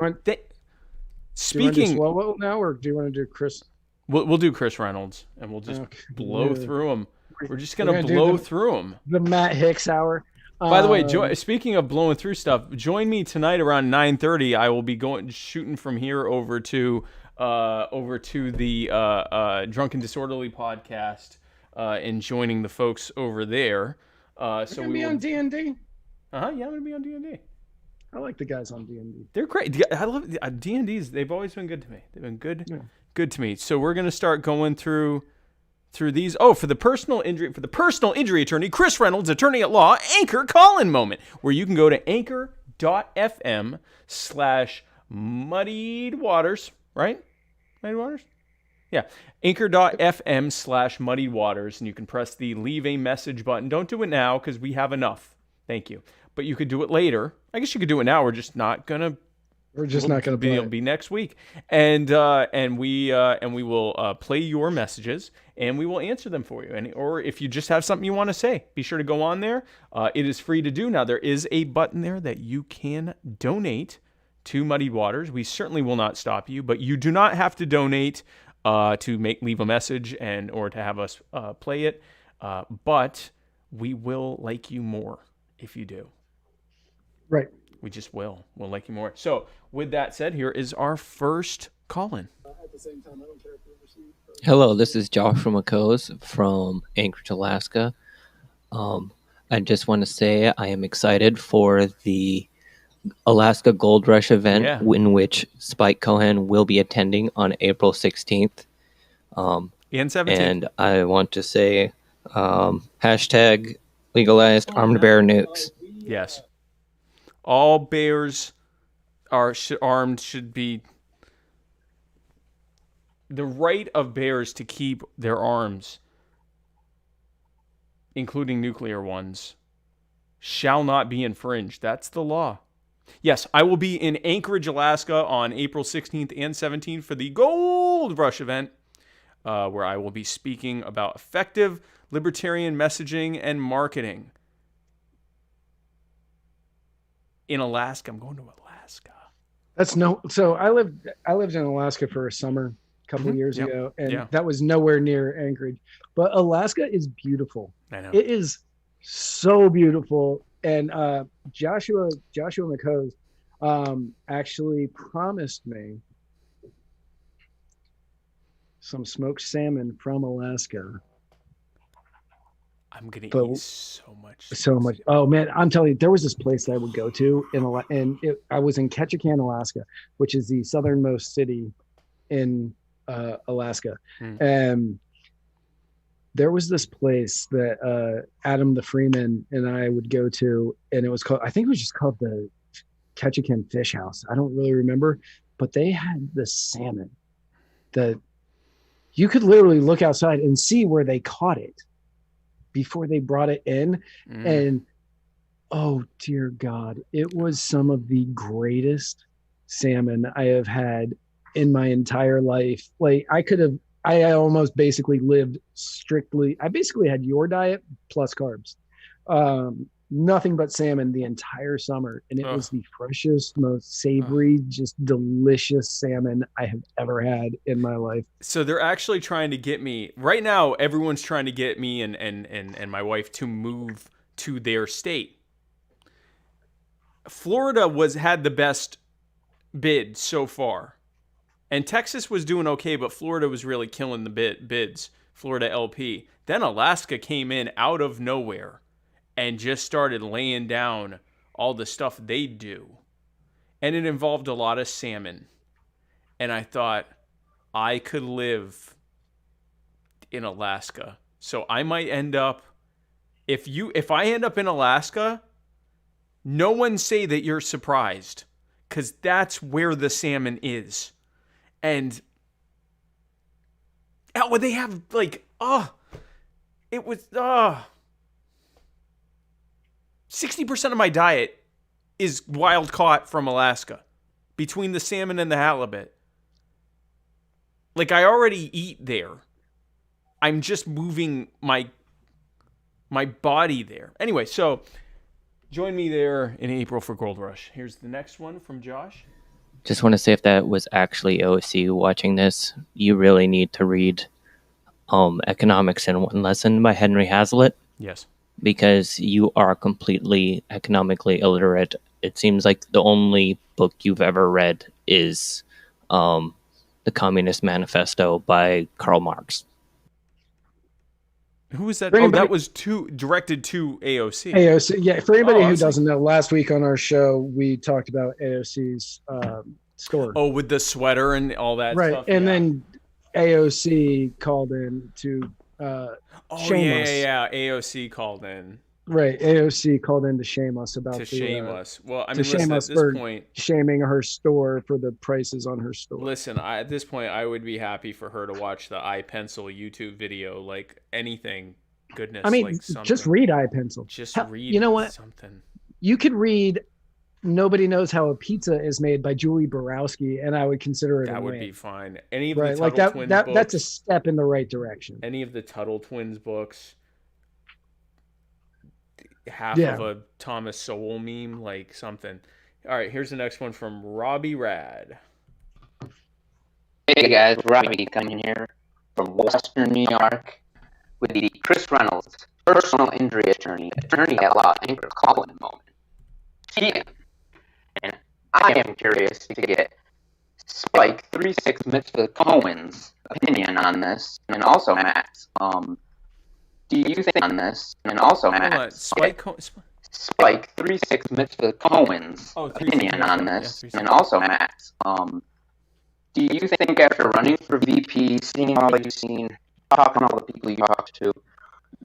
Do you want to do Swalwell now, or do you want to do Chris? We'll do Chris Reynolds, and we'll just blow through him. We're just gonna blow through him. The Matt Hicks hour. By the way, speaking of blowing through stuff, join me tonight around 9:30. I will be shooting from here over to the Drunken Disorderly podcast and joining the folks over there. So we will be on D&D. Yeah, I'm gonna be on D&D. I like the guys on D&D. They're great. I love D&Ds. They've always been good to me. They've been good to me. So we're gonna start going through these. Oh, for the personal injury attorney, Chris Reynolds, attorney at law, Anchor call-in moment, where you can go to anchor.fm/muddied waters, right? Muddied waters? Yeah. Anchor.fm/muddied waters, and you can press the leave a message button. Don't do it now, because we have enough. Thank you. But you could do it later. I guess you could do it now. We're just not gonna. It'll be next week, and we will play your messages, and we will answer them for you. Or if you just have something you want to say, be sure to go on there. It is free to do. Now, there is a button there that you can donate to Muddied Waters. We certainly will not stop you, but you do not have to donate to leave a message or to have us play it. But we will like you more if you do. Right. We just will. We'll like you more. So, with that said, here is our first call-in. Hello, this is Joshua McCose from Anchorage, Alaska. I just want to say I am excited for the Alaska Gold Rush event Yeah. in which Spike Cohen will be attending on April 16th. And 17th. And I want to say hashtag legalized armed bear nukes. Yes. All bears are armed should be the right of bears to keep their arms, including nuclear ones, shall not be infringed. That's the law. Yes, I will be in Anchorage, Alaska on April 16th and 17th for the Gold Rush event, where I will be speaking about effective libertarian messaging and marketing. In Alaska. I'm going to Alaska. So I lived in Alaska for a summer a couple of years ago, and that was nowhere near Anchorage. But Alaska is beautiful. I know. It is so beautiful. And Joshua McCose actually promised me some smoked salmon from Alaska. I'm gonna eat so much. Oh man, I'm telling you, there was this place that I would go to I was in Ketchikan, Alaska, which is the southernmost city in Alaska, and there was this place that Adam the Freeman and I would go to, and it was called, I think it was just called the Ketchikan Fish House. I don't really remember, but they had this salmon that you could literally look outside and see where they caught it before they brought it in. And oh dear God, it was some of the greatest salmon I have had in my entire life. Like I almost basically lived I basically had your diet plus carbs. Nothing but salmon the entire summer. And it was the freshest, most savory, just delicious salmon I have ever had in my life. So they're actually trying to get me right now. Everyone's trying to get me and my wife to move to their state. Florida had the best bid so far. And Texas was doing okay, but Florida was really killing the bids. Florida LP. Then Alaska came in out of nowhere and just started laying down all the stuff they do. And it involved a lot of salmon. And I thought I could live in Alaska. So I might end up, if I end up in Alaska, no one say that you're surprised, because that's where the salmon is. And they have it was 60% of my diet is wild caught from Alaska, between the salmon and the halibut. Like, I already eat there. I'm just moving my body there. Anyway, so join me there in April for Gold Rush. Here's the next one from Josh. Just want to say, if that was actually AOC watching this, you really need to read Economics in One Lesson by Henry Hazlitt. Yes. Because you are completely economically illiterate. It seems like the only book you've ever read is The Communist Manifesto by Karl Marx. Who was that? That was directed to AOC. AOC, yeah. For anybody who doesn't know, last week on our show, we talked about AOC's store. Oh, with the sweater and all that stuff. Right, and then AOC called in to shame us. Yeah. AOC called in. Right, AOC called in to shame us about shame us. Well, I mean, listen, at this point, shaming her store for the prices on her store. Listen, at this point, I would be happy for her to watch the iPencil YouTube video, like anything. Goodness, I mean, like something. just read iPencil. Read. You know what? Something. You could read "Nobody Knows How a Pizza Is Made" by Julie Borowski, and I would consider it. That would be fine. Any of the Tuttle like that. Twins books, That's a step in the right direction. Any of the Tuttle Twins books. Half of a Thomas Sowell meme, like something. All right, here's the next one from Robbie Rad. Hey guys, Robbie coming here from Western New York with the Chris Reynolds personal injury attorney at law anchor call-in moment. TM. And I am curious to get Spike 36 Mitzvah Cohen's opinion on this, and also Matt's. Do you think on this? And also, Matt, Spike 36 Mitzvah Cohen's opinion on this, and also Matt's. Do you think after running for VP, seeing all that you've seen, talking to all the people you talked to,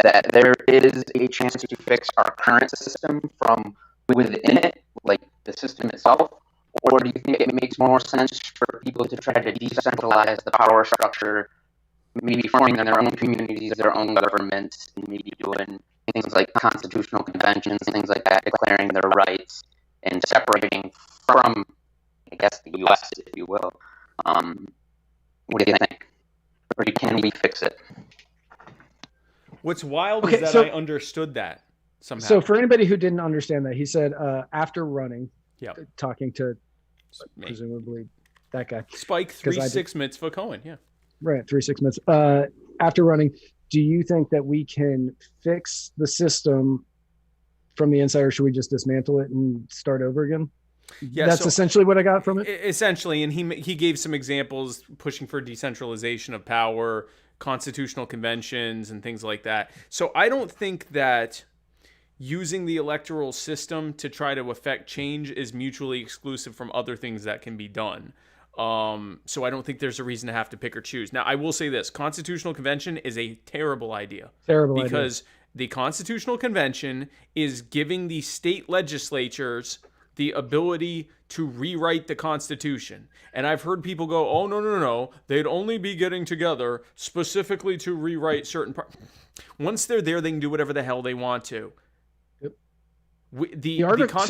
that there is a chance to fix our current system from within it, like the system itself? Or do you think it makes more sense for people to try to decentralize the power structure, maybe forming their own communities, their own governments, and maybe doing things like constitutional conventions, things like that, declaring their rights and separating from, I guess, the U.S., if you will? What do you think? Or can we fix it? What's wild is that I understood that somehow. So for anybody who didn't understand that, he said after running, talking to presumably that guy. Spike 36 Mitzvah Cohen, Right, 36 minutes. After running, do you think that we can fix the system from the inside, or should we just dismantle it and start over again? Yeah, that's essentially what I got from it. Essentially, and he gave some examples pushing for decentralization of power, constitutional conventions, and things like that. So I don't think that using the electoral system to try to affect change is mutually exclusive from other things that can be done. So I don't think there's a reason to have to pick or choose. Now, I will say this. Constitutional convention is a terrible idea. Because the Constitutional Convention is giving the state legislatures the ability to rewrite the Constitution. And I've heard people go, oh, no. They'd only be getting together specifically to rewrite certain parts. Once they're there, they can do whatever the hell they want to. Yep. The Articles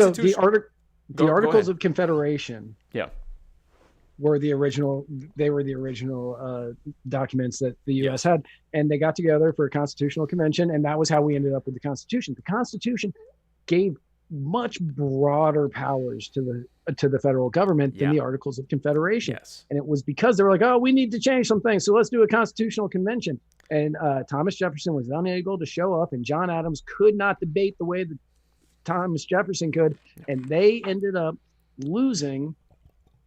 of Confederation were the original documents that the U.S. had, and they got together for a constitutional convention, and that was how we ended up with the Constitution. The Constitution gave much broader powers to the federal government than the Articles of Confederation. And it was because they were like, oh, we need to change some things, so let's do a constitutional convention. And Thomas Jefferson was unable to show up, and John Adams could not debate the way that Thomas Jefferson could, and they ended up losing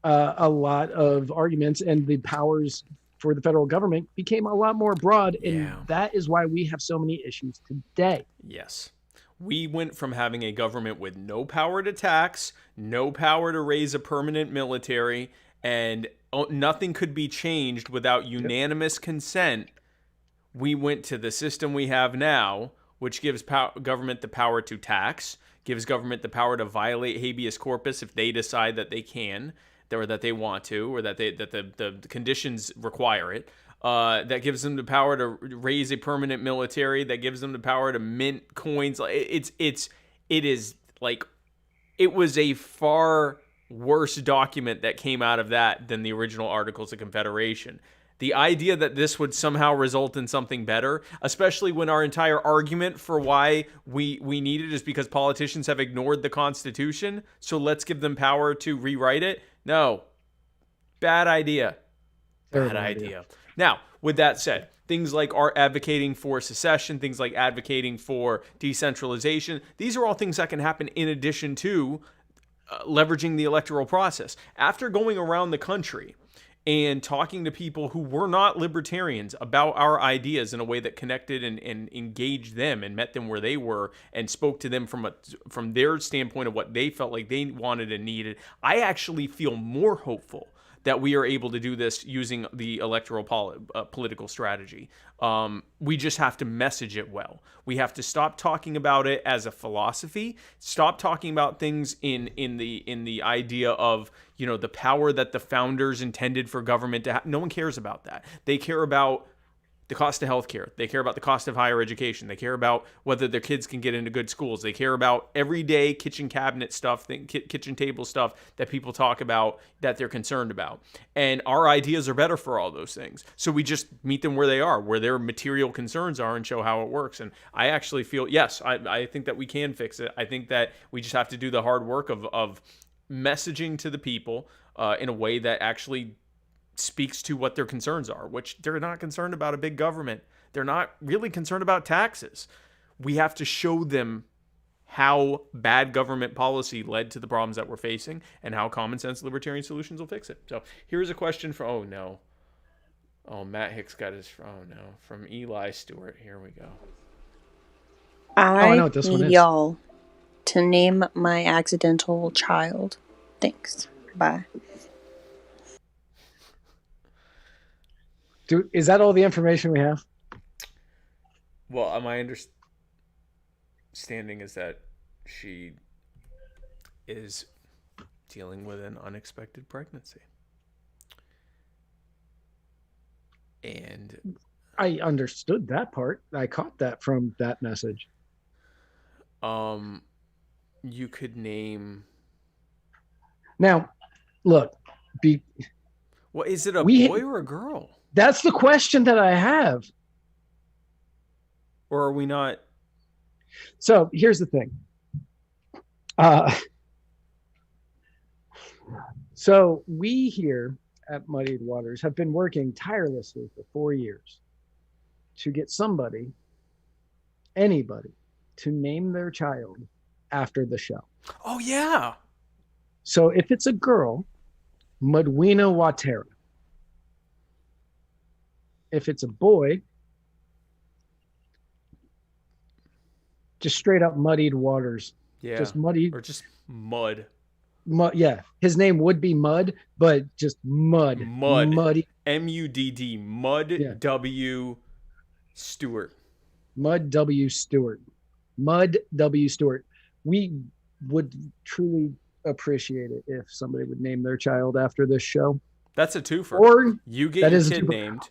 a lot of arguments, and the powers for the federal government became a lot more broad, and that is why we have so many issues today. Yes. We went from having a government with no power to tax, no power to raise a permanent military, and nothing could be changed without unanimous consent. We went to the system we have now, which gives government the power to tax, gives government the power to violate habeas corpus if they decide that they can, or that they want to, or that the conditions require it. That gives them the power to raise a permanent military. That gives them the power to mint coins. It was a far worse document that came out of that than the original Articles of Confederation. The idea that this would somehow result in something better, especially when our entire argument for why we need it is because politicians have ignored the Constitution, so let's give them power to rewrite it. No. Bad idea. Bad idea. Now, with that said, things like advocating for secession, things like advocating for decentralization, these are all things that can happen in addition to leveraging the electoral process. After going around the country and talking to people who were not libertarians about our ideas in a way that connected and engaged them and met them where they were and spoke to them from their standpoint of what they felt like they wanted and needed, I actually feel more hopeful that we are able to do this using the electoral political strategy. We just have to message it well. We have to stop talking about it as a philosophy. Stop talking about things in the idea of, the power that the founders intended for government to have. No one cares about that. They care about the cost of healthcare. They care about the cost of higher education. They care about whether their kids can get into good schools. They care about everyday kitchen cabinet stuff, kitchen table stuff that people talk about that they're concerned about. And our ideas are better for all those things. So we just meet them where they are, where their material concerns are, and show how it works. And I actually feel, yes, I think that we can fix it. I think that we just have to do the hard work of messaging to the people in a way that actually speaks to what their concerns are, which they're not concerned about a big government. They're not really concerned about taxes. We have to show them how bad government policy led to the problems that we're facing and how common sense libertarian solutions will fix it. So here's a question from, Matt Hicks got his, from Eli Stewart. Here we go. I know what this one is. Y'all to name my accidental child. Thanks. Bye. Is that all the information we have? Well, my understanding is that she is dealing with an unexpected pregnancy. And I understood that part. I caught that from that message. You could name. Now, look, Well, is it a boy or a girl? That's the question that I have. Or are we not? So here's the thing. So we here at Muddied Waters have been working tirelessly for 4 years to get anybody, to name their child after the show. Oh, yeah. So if it's a girl, Mudwina Watera. If it's a boy, just straight up Muddied Waters. Yeah. Just Muddied. Or just Mud. Yeah. His name would be Mud, but just Mud. Muddy. M-U-D-D. Mud Yeah. W. Stewart. Mud W. Stewart. Mud W. Stewart. We would truly appreciate it if somebody would name their child after this show. That's a twofer. Or you get your kid named,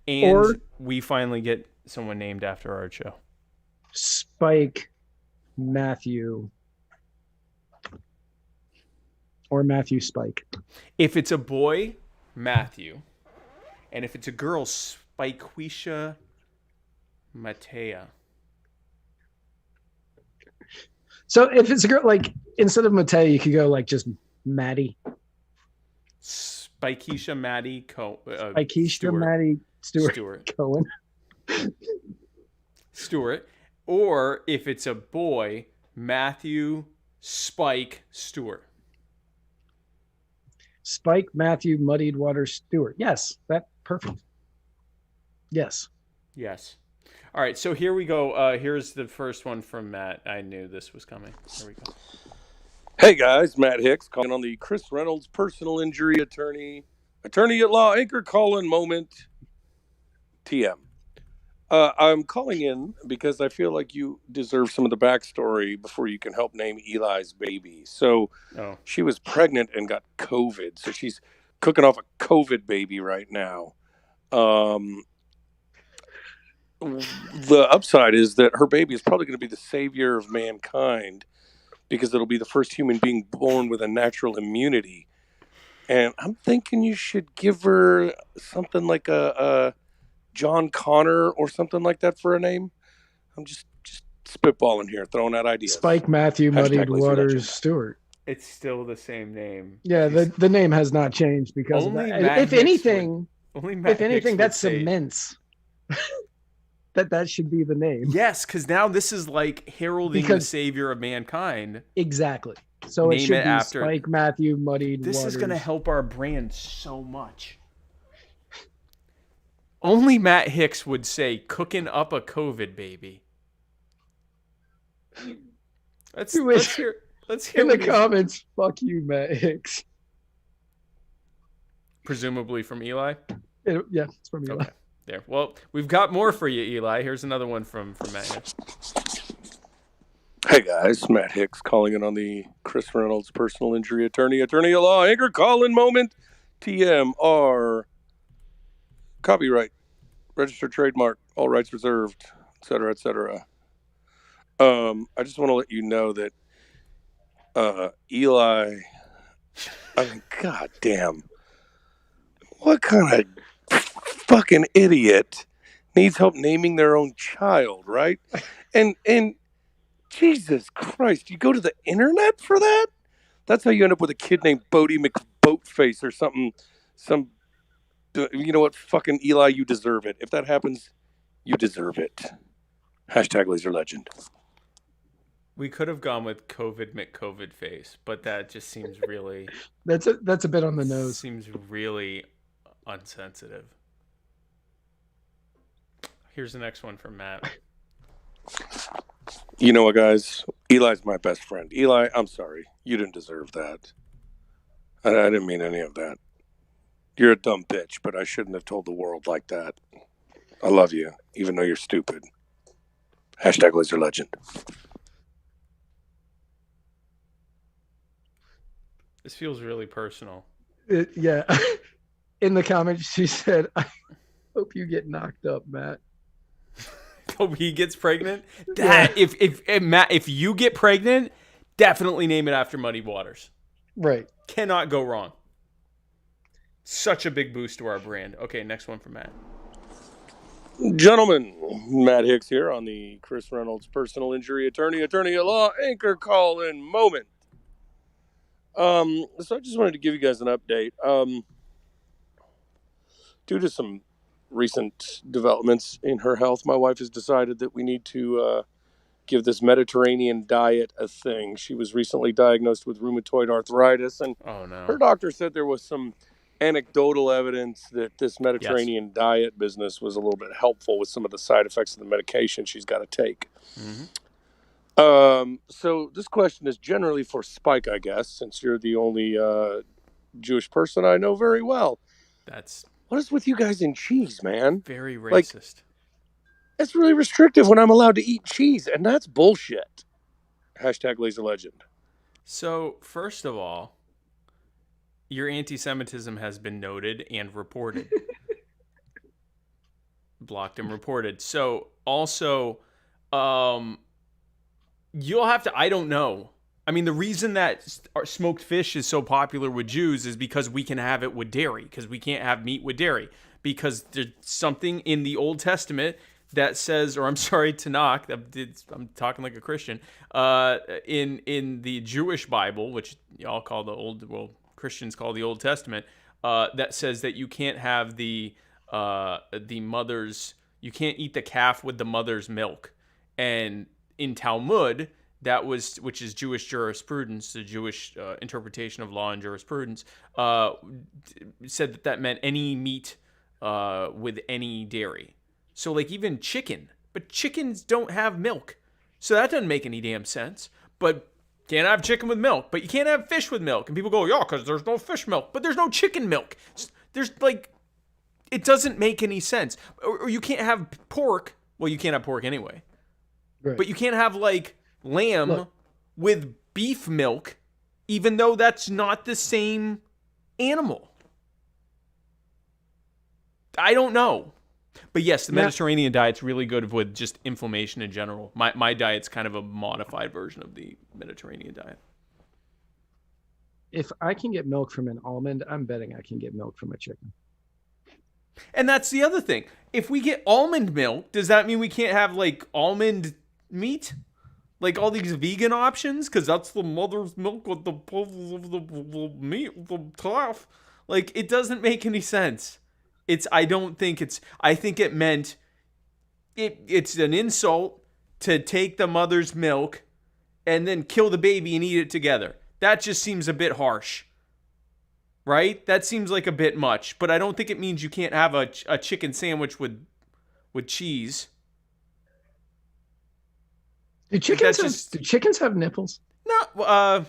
and we finally get someone named after our show. Spike Matthew. Or Matthew Spike. If it's a boy, Matthew. And if it's a girl, Spikeisha Matea. So if it's a girl, like, instead of Matea, you could go like just Maddie. Spikeisha Maddie Spikeisha Maddie Stewart Cohen. Stewart. Or if it's a boy, Matthew Spike Stewart. Spike Matthew Muddied Water Stewart. Yes, that perfect. Yes. Yes. All right, so here we go. Here's the first one from Matt. I knew this was coming. Here we go. Hey guys, Matt Hicks calling on the Chris Reynolds personal injury attorney at law anchor call-in moment. TM. I'm calling in because I feel like you deserve some of the backstory before you can help name Eli's baby. So She was pregnant and got COVID. So she's cooking off a COVID baby right now. The upside is that her baby is probably going to be the savior of mankind because it'll be the first human being born with a natural immunity. And I'm thinking you should give her something like a John Connor or something like that for a name. I'm just spitballing here, throwing out ideas. Spike Matthew Muddied Waters Stewart. It's still the same name. Yeah, the name has not changed because of that. If anything, that cements that should be the name. Yes, because now this is like heralding the savior of mankind. Exactly. So it should be Spike Matthew Muddied Waters. This is going to help our brand so much. Only Matt Hicks would say, cooking up a COVID baby. Let's hear in the comments. Fuck you, Matt Hicks. Presumably from Eli? Yeah, it's from Eli. Okay. There. Well, we've got more for you, Eli. Here's another one from Matt Hicks. Hey guys, Matt Hicks calling in on the Chris Reynolds personal injury attorney at law anchor call-in moment. TMR. Copyright, registered trademark, all rights reserved, etc., etc. I just want to let you know that Eli, I mean, goddamn, what kind of fucking idiot needs help naming their own child, right? And Jesus Christ, you go to the internet for that? That's how you end up with a kid named Bodie McBoatface or something. You know what? Fucking Eli, you deserve it. If that happens, you deserve it. Hashtag Laser Legend. We could have gone with COVID McCovid face, but that just seems really... That's a bit on the nose. Seems really unsensitive. Here's the next one from Matt. You know what, guys? Eli's my best friend. Eli, I'm sorry. You didn't deserve that. I didn't mean any of that. You're a dumb bitch, but I shouldn't have told the world like that. I love you, even though you're stupid. Hashtag Laser Legend. This feels really personal. Yeah. In the comments, she said, I hope you get knocked up, Matt. Hope he gets pregnant. That if Matt, if you get pregnant, definitely name it after Muddy Waters. Right. Cannot go wrong. Such a big boost to our brand. Okay, next one from Matt. Gentlemen, Matt Hicks here on the Chris Reynolds personal injury attorney at law anchor call-in moment. So I just wanted to give you guys an update. Due to some recent developments in her health, my wife has decided that we need to give this Mediterranean diet a thing. She was recently diagnosed with rheumatoid arthritis, and her doctor said there was some anecdotal evidence that this Mediterranean diet business was a little bit helpful with some of the side effects of the medication she's got to take. So this question is generally for Spike, I guess, since you're the only Jewish person I know very well. What is with you guys in cheese, man? Very racist. It's really restrictive when I'm allowed to eat cheese, and that's bullshit. Hashtag Laser Legend. So, first of all, your anti-Semitism has been noted and reported. Blocked and reported. So, also, you'll have to, I don't know. I mean, the reason that smoked fish is so popular with Jews is because we can have it with dairy, because we can't have meat with dairy. Because there's something in the Old Testament that says, or I'm sorry, Tanakh, I'm talking like a Christian, in the Jewish Bible, which y'all call Christians call the Old Testament, that says that you can't have the mother's, you can't eat the calf with the mother's milk. And in Talmud, which is Jewish jurisprudence, the Jewish interpretation of law and jurisprudence, said that meant any meat with any dairy. So like even chicken, but chickens don't have milk. So that doesn't make any damn sense. But can't have chicken with milk, but you can't have fish with milk. And people go, yeah, because there's no fish milk, but there's no chicken milk. There's it doesn't make any sense. Or you can't have pork. Well, you can't have pork anyway. Right. But you can't have lamb with beef milk, even though that's not the same animal. I don't know. But yes, the Mediterranean diet's really good with just inflammation in general. My diet's kind of a modified version of the Mediterranean diet. If I can get milk from an almond, I'm betting I can get milk from a chicken. And that's the other thing. If we get almond milk, does that mean we can't have almond meat? Like all these vegan options? Because that's the mother's milk with the meat, the calf. It doesn't make any sense. I think it meant it's an insult to take the mother's milk and then kill the baby and eat it together. That just seems a bit harsh. Right? That seems like a bit much, but I don't think it means you can't have a chicken sandwich with cheese. Do chickens have nipples? No,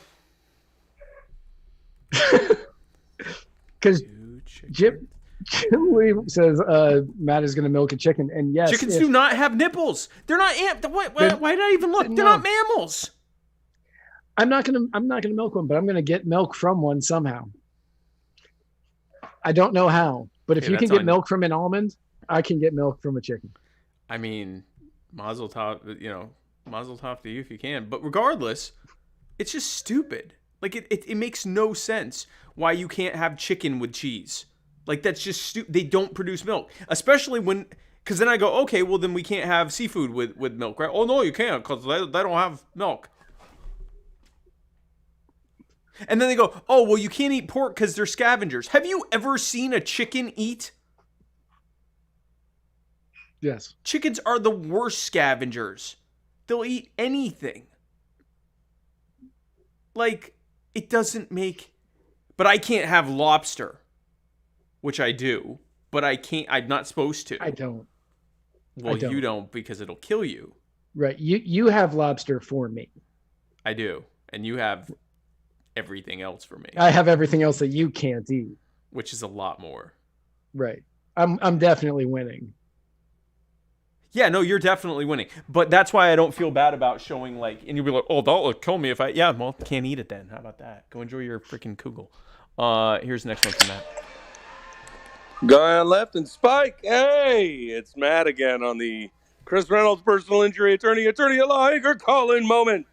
because Jim Williams says Matt is going to milk a chicken, and yes, chickens do not have nipples. They're not. Why did I even look? They're not mammals. I'm not gonna milk one, but I'm gonna get milk from one somehow. I don't know how, but if you can get milk from an almond, I can get milk from a chicken. I mean, mazel tov, mazel tov to you if you can. But regardless, it's just stupid. It makes no sense why you can't have chicken with cheese. That's just stupid. They don't produce milk, especially because then I go, okay, well then we can't have seafood with milk, right? Oh no, you can't because they don't have milk. And then they go, oh, well, you can't eat pork because they're scavengers. Have you ever seen a chicken eat? Yes. Chickens are the worst scavengers. They'll eat anything. It doesn't make... But I can't have lobster, which I do, but I can't... I'm not supposed to. I don't. Well, you don't because it'll kill you. Right. You have lobster for me. I do. And you have everything else for me. I have everything else that you can't eat. Which is a lot more. Right. I'm definitely winning. Yeah, no, you're definitely winning. But that's why I don't feel bad about showing, like, and you'll be like, oh, that'll kill me if I, yeah, well, can't eat it then. How about that? Go enjoy your freaking kugel. Here's the next one from Matt. Guy on left and Spike. Hey, it's Matt again on the Chris Reynolds personal injury attorney at law anchor call-in moment.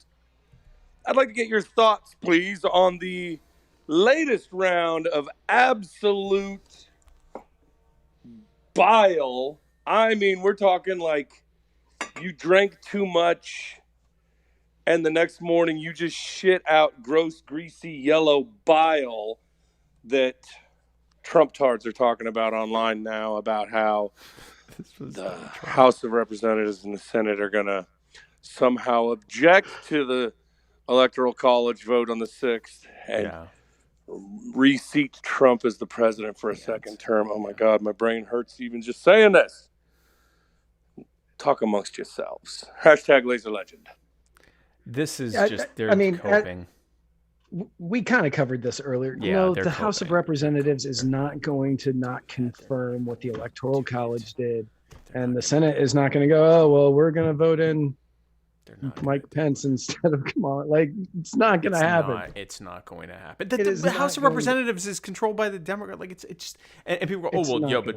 I'd like to get your thoughts, please, on the latest round of absolute bile. I mean, we're talking like you drank too much and the next morning you just shit out gross, greasy, yellow bile that Trump tards are talking about online now about how the House of Representatives and the Senate are going to somehow object to the Electoral College vote on the 6th and reseat Trump as the president for a second term. Oh, my God, my brain hurts even just saying this. Talk amongst yourselves. Hashtag Laser Legend. This is just, they're coping. We kind of covered this earlier. Yeah, the House of Representatives is not going to not confirm what the Electoral College did. And the Senate is not going to go, oh, well, we're going to vote in Mike Pence instead of Kamala. Like, it's not going to happen. It's not going to happen. The House of Representatives is controlled by the Democrat. Like, it's just, and people go, oh, well, yeah, but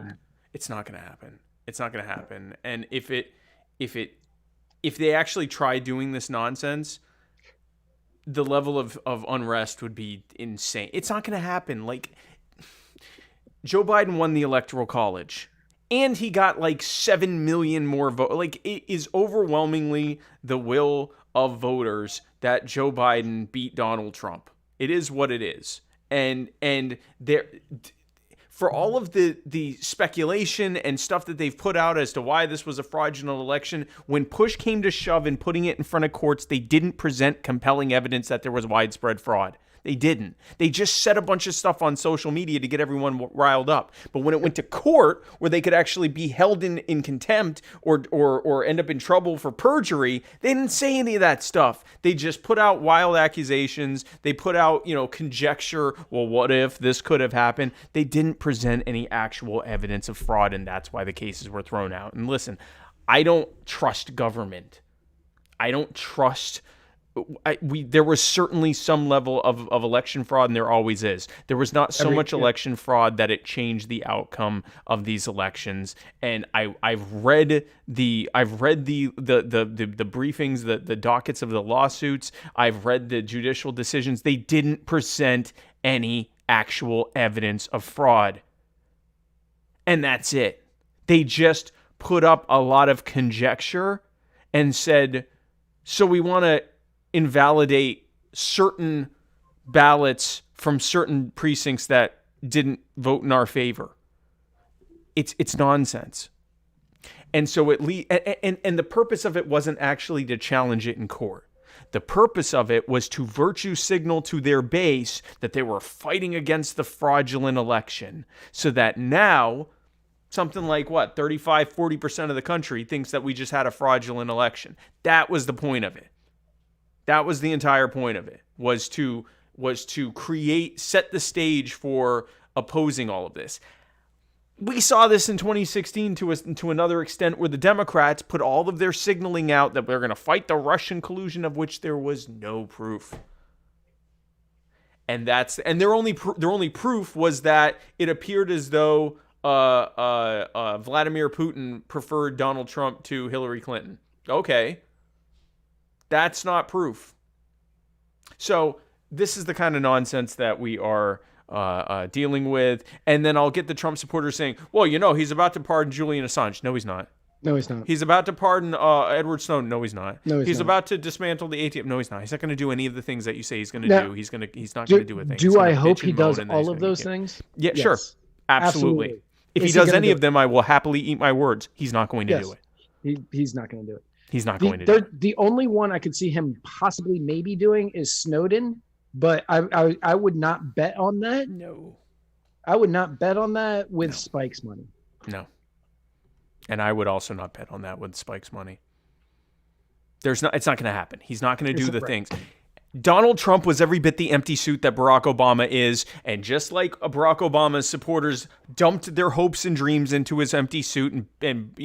it's not going to happen. It's not going to happen. And if they actually try doing this nonsense, the level of unrest would be insane. It's not going to happen. Like, Joe Biden won the Electoral College, and he got like 7 million more votes. Like, it is overwhelmingly the will of voters that Joe Biden beat Donald Trump. It is what it is. And there, for all of the speculation and stuff that they've put out as to why this was a fraudulent election, when push came to shove in putting it in front of courts, they didn't present compelling evidence that there was widespread fraud. They didn't. They just said a bunch of stuff on social media to get everyone riled up. But when it went to court, where they could actually be held in contempt or end up in trouble for perjury, they didn't say any of that stuff. They just put out wild accusations. They put out, conjecture. Well, what if this could have happened? They didn't present any actual evidence of fraud, and that's why the cases were thrown out. And listen, I don't trust government. I don't trust. There was certainly some level of election fraud, and there always is. There was not so much election fraud that it changed the outcome of these elections. And I've read the briefings, the dockets of the lawsuits. I've read the judicial decisions. They didn't present any actual evidence of fraud, and that's it. They just put up a lot of conjecture and said, so we want to invalidate certain ballots from certain precincts that didn't vote in our favor. It's nonsense. And so and the purpose of it wasn't actually to challenge it in court. The purpose of it was to virtue signal to their base that they were fighting against the fraudulent election, so that now something like 35-40% of the country thinks that we just had a fraudulent election. That was the point of it. That was the entire point of it, was to set the stage for opposing all of this. We saw this in 2016 to another extent, where the Democrats put all of their signaling out that they're going to fight the Russian collusion, of which there was no proof. And their only proof was that it appeared as though Vladimir Putin preferred Donald Trump to Hillary Clinton. Okay. That's not proof. So this is the kind of nonsense that we are dealing with. And then I'll get the Trump supporters saying, well, he's about to pardon Julian Assange. No, he's not. No, he's not. He's about to pardon Edward Snowden. No, he's not. No, he's not. about to dismantle the ATM. No, he's not. He's not going to do any of the things that you say he's going to do. He's not going to do a thing. Do I hope he does all of those things? Yeah, yes. Sure. Absolutely. If he does any of them, I will happily eat my words. He's not going to do it. He's not going to do it. He's not going to do it. The only one I could see him possibly maybe doing is Snowden, but I would not bet on that. No. I would not bet on that with Spike's money. No. And I would also not bet on that with Spike's money. It's not going to happen. He's not going to do the things. Donald Trump was every bit the empty suit that Barack Obama is, and just like Barack Obama's supporters dumped their hopes and dreams into his empty suit and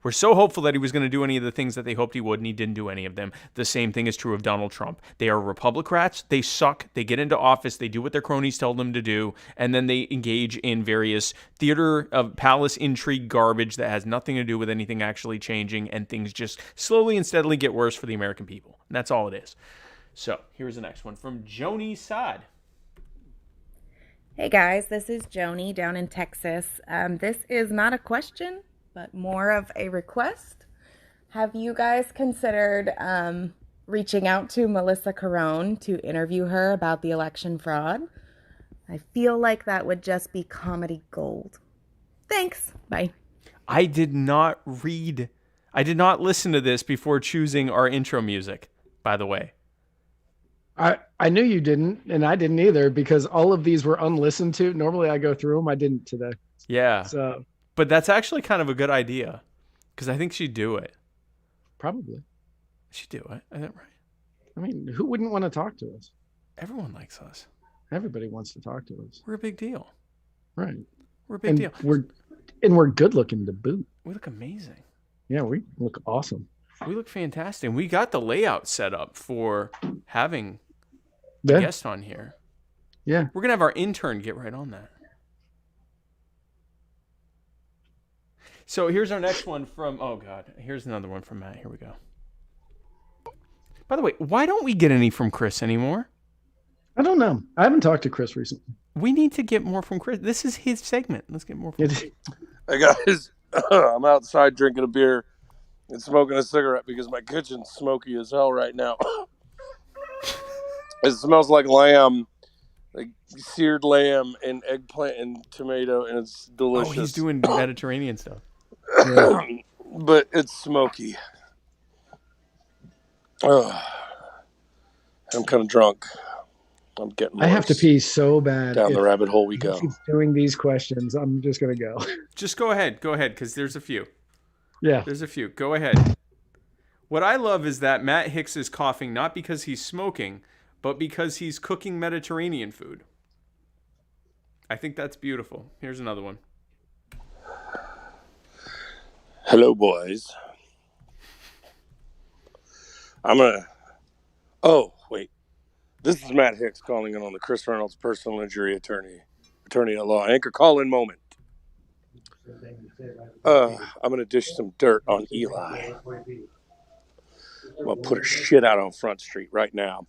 were so hopeful that he was going to do any of the things that they hoped he would, and he didn't do any of them. The same thing is true of Donald Trump. They are Republicrats. They suck. They get into office. They do what their cronies tell them to do, and then they engage in various theater of palace intrigue garbage that has nothing to do with anything actually changing, and things just slowly and steadily get worse for the American people. And that's all it is. So, here's the next one from Joni Saad. Hey guys, this is Joni down in Texas. This is not a question, but more of a request. Have you guys considered reaching out to Melissa Carone to interview her about the election fraud? I feel like that would just be comedy gold. Thanks. Bye. I did not listen to this before choosing our intro music, by the way. I knew you didn't, and I didn't either, because all of these were unlistened to. Normally I go through them. I didn't today. Yeah. So, but that's actually kind of a good idea, because I think she'd do it. Probably. She'd do it. Is that right? I mean, who wouldn't want to talk to us? Everyone likes us. Everybody wants to talk to us. We're a big deal. Right. We're a big deal. We're good looking to boot. We look amazing. Yeah, we look awesome. We look fantastic. We got the layout set up for having a guest on here. Yeah. We're going to have our intern get right on that. So here's our next one from, oh God, here's another one from Matt. Here we go. By the way, why don't we get any from Chris anymore? I don't know. I haven't talked to Chris recently. We need to get more from Chris. This is his segment. Let's get more from Chris. Hey guys, I'm outside drinking a beer and smoking a cigarette because my kitchen's smoky as hell right now. It smells like lamb, like seared lamb and eggplant and tomato, and it's delicious. Oh, he's doing Mediterranean stuff. Yeah. But it's smoky. I'm kind of drunk. I'm getting. I have to pee so bad. Down the rabbit hole we go. Keeps doing these questions. I'm just gonna go. Just go ahead, because there's a few. Yeah, there's a few. Go ahead. What I love is that Matt Hicks is coughing not because he's smoking, but because he's cooking Mediterranean food. I think that's beautiful. Here's another one. Hello, boys. Oh, wait. This is Matt Hicks calling in on the Chris Reynolds personal injury attorney at law. Anchor call-in moment. I'm going to dish some dirt on Eli. I'm going to put a shit out on Front Street right now.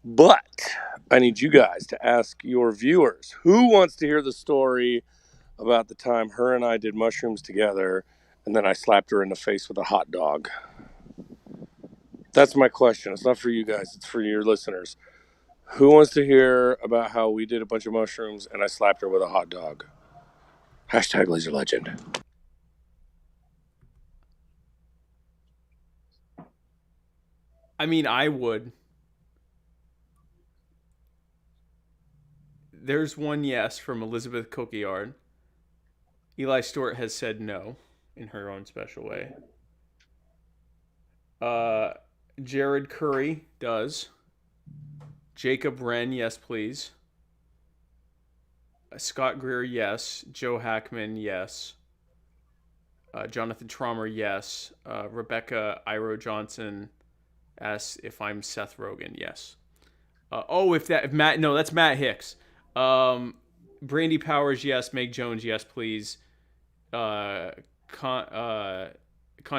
But I need you guys to ask your viewers, who wants to hear the story about the time her and I did mushrooms together and then I slapped her in the face with a hot dog? That's my question. It's not for you guys. It's for your listeners. Who wants to hear about how we did a bunch of mushrooms and I slapped her with a hot dog? Hashtag Laser Legend. I mean, I would. There's one yes from Elizabeth Coquillard. Eli Stewart has said no in her own special way. Jared Curry does. Jacob Wren, yes, please. Scott Greer, yes. Joe Hackman, yes. Jonathan Traumer, yes. Rebecca Iro Johnson asks if I'm Seth Rogen, yes. If Matt, no, that's Matt Hicks. Brandy Powers, yes. Meg Jones, yes, please. Connie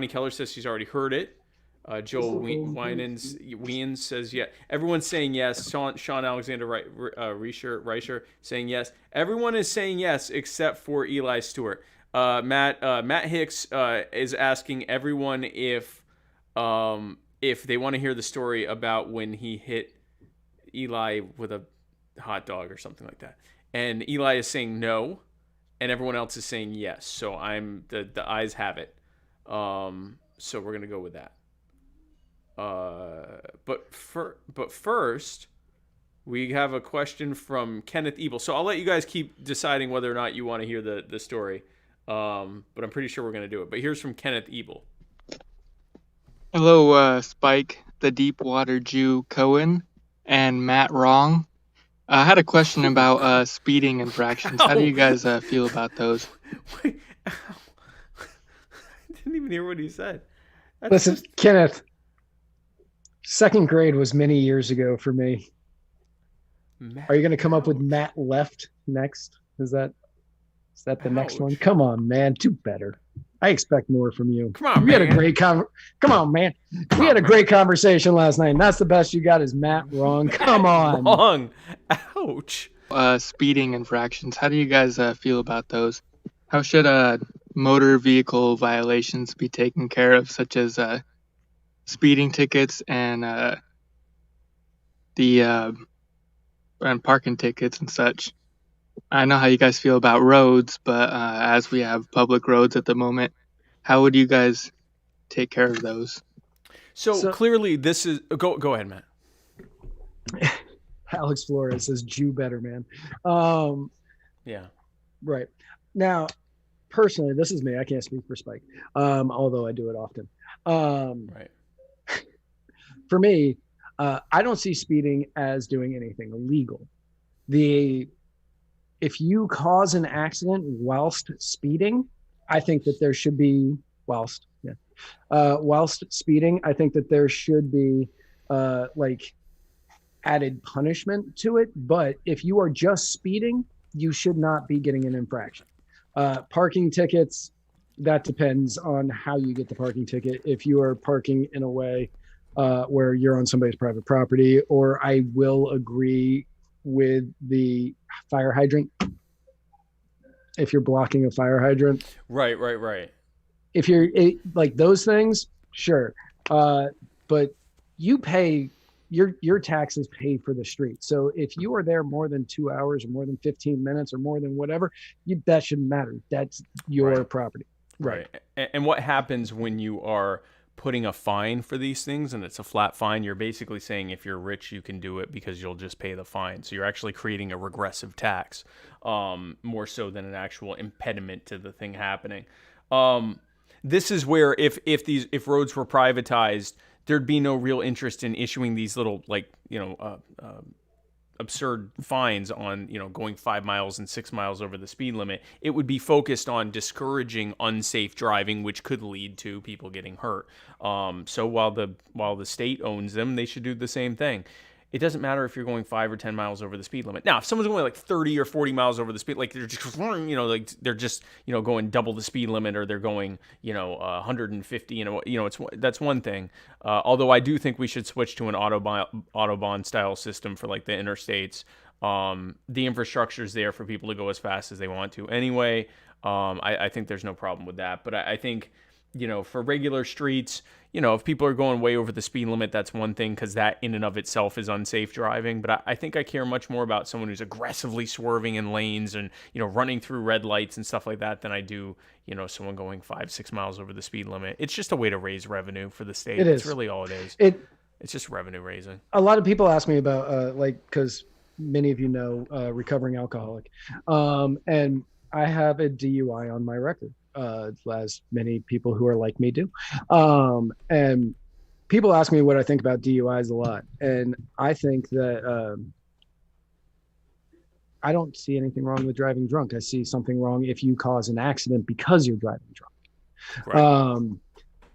Keller says she's already heard it. Joel Wienans says yes. Everyone's saying yes. Sean Alexander Reicher saying yes. Everyone is saying yes except for Eli Stewart. Matt Hicks is asking everyone if they want to hear the story about when he hit Eli with a hot dog or something like that. And Eli is saying no, and everyone else is saying yes. So the ayes have it. So we're gonna go with that. But first, we have a question from Kenneth Ebel. So I'll let you guys keep deciding whether or not you want to hear the story. But I'm pretty sure we're going to do it. But here's from Kenneth Ebel. Hello, Spike, the Deepwater Jew Cohen, and Matt Wrong. I had a question about speeding infractions. How do you guys feel about those? Wait, ow. I didn't even hear what he said. That's Listen, just Kenneth, second grade was many years ago for me. Are you going to come up with Matt Left next? Is that the next one? Ouch. Come on, man. Do better. I expect more from you. Come on, we had a man. great Come on, man. We had a great conversation last night, and that's the best you got is Matt Wrong. Come on. Wrong. Ouch. Speeding infractions. How do you guys feel about those? How should motor vehicle violations be taken care of, such as speeding tickets and and parking tickets and such? I know how you guys feel about roads, but as we have public roads at the moment, how would you guys take care of those? So clearly, this is go ahead, Matt. Alex Flores says Jew better, man. Yeah. Right. Now, personally, this is me. I can't speak for Spike, although I do it often. Right. For me, I don't see speeding as doing anything illegal. If you cause an accident whilst speeding, I think that there should be whilst speeding. I think that there should be like added punishment to it. But if you are just speeding, you should not be getting an infraction. Parking tickets, that depends on how you get the parking ticket. If you are parking in a way where you're on somebody's private property, or I will agree with the fire hydrant. If you're blocking a fire hydrant. Right. If you're like those things, sure. But you pay your taxes pay for the street. So if you are there more than 2 hours or more than 15 minutes or more than whatever, that shouldn't matter. That's your property. Right. And what happens when you are putting a fine for these things and it's a flat fine? You're basically saying if you're rich, you can do it because you'll just pay the fine. So you're actually creating a regressive tax, more so than an actual impediment to the thing happening. This is where if roads were privatized, there'd be no real interest in issuing these little absurd fines on going 5 miles and 6 miles over the speed limit. It would be focused on discouraging unsafe driving, which could lead to people getting hurt. So while the state owns them, they should do the same thing. It doesn't matter if you're going 5 or 10 miles over the speed limit. Now, if someone's going like 30 or 40 miles over the speed, like they're just going double the speed limit, or they're going 150, that's one thing. Although I do think we should switch to an autobahn style system for like the interstates. The infrastructure's there for people to go as fast as they want to. Anyway, I think there's no problem with that. But I think for regular streets, if people are going way over the speed limit, that's one thing, because that in and of itself is unsafe driving. But I think I care much more about someone who's aggressively swerving in lanes and, running through red lights and stuff like that than I do, someone going 5-6 miles over the speed limit. It's just a way to raise revenue for the state. It's really all it is. It's just revenue raising. A lot of people ask me about, because many of you know, recovering alcoholic. And I have a DUI on my record. As many people who are like me do. And people ask me what I think about DUIs a lot. And I think that I don't see anything wrong with driving drunk. I see something wrong if you cause an accident because you're driving drunk. Right.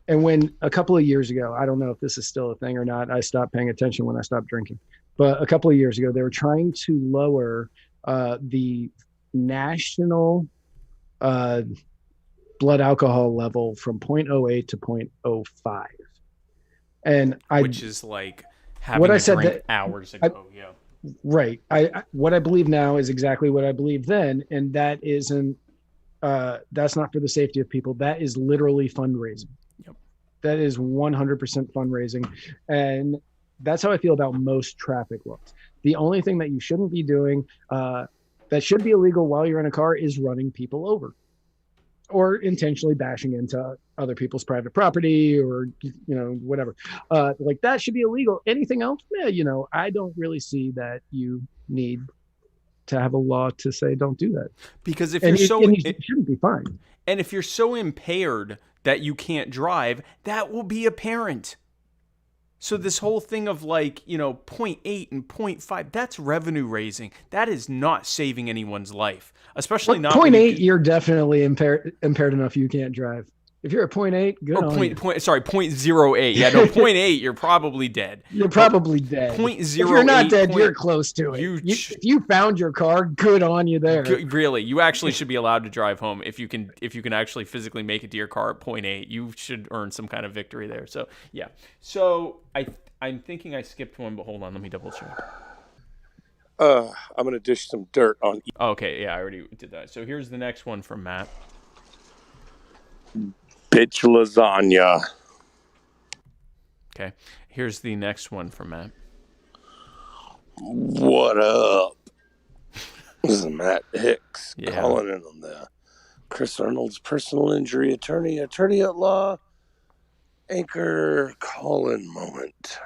And when a couple of years ago, I don't know if this is still a thing or not, I stopped paying attention when I stopped drinking. But a couple of years ago, they were trying to lower the national blood alcohol level from 0.08 to 0.05. And which is like having a drink hours ago. Right. What I believe now is exactly what I believed then. And that isn't, that's not for the safety of people. That is literally fundraising. Yep. That is 100% fundraising. And that's how I feel about most traffic laws. The only thing that you shouldn't be doing, that should be illegal while you're in a car, is running people over, or intentionally bashing into other people's private property, or, whatever. Like that should be illegal. Anything else? Yeah, I don't really see that you need to have a law to say don't do that. Because if you shouldn't be fine. And if you're so impaired that you can't drive, that will be apparent. So this whole thing of like, 0.8 and 0.5, that's revenue raising. That is not saving anyone's life, especially not 0.8. You're definitely impaired enough you can't drive. If you're at 0.8, good or on you. 0.08. Yeah, no, 0.8, you're probably dead. You're probably dead. 0.08. If you're not dead, you're close to it. If you found your car, good on you there. Really, you actually should be allowed to drive home if you can actually physically make it to your car at 0.8. You should earn some kind of victory there. So yeah. So I'm thinking I skipped one, but hold on, let me double check. I'm gonna dish some dirt on. Okay, yeah, I already did that. So here's the next one from Matt. Bitch lasagna. Okay, here's the next one from Matt. What up? This is Matt Hicks calling in on the Chris Arnold's personal injury attorney at law, anchor call-in moment.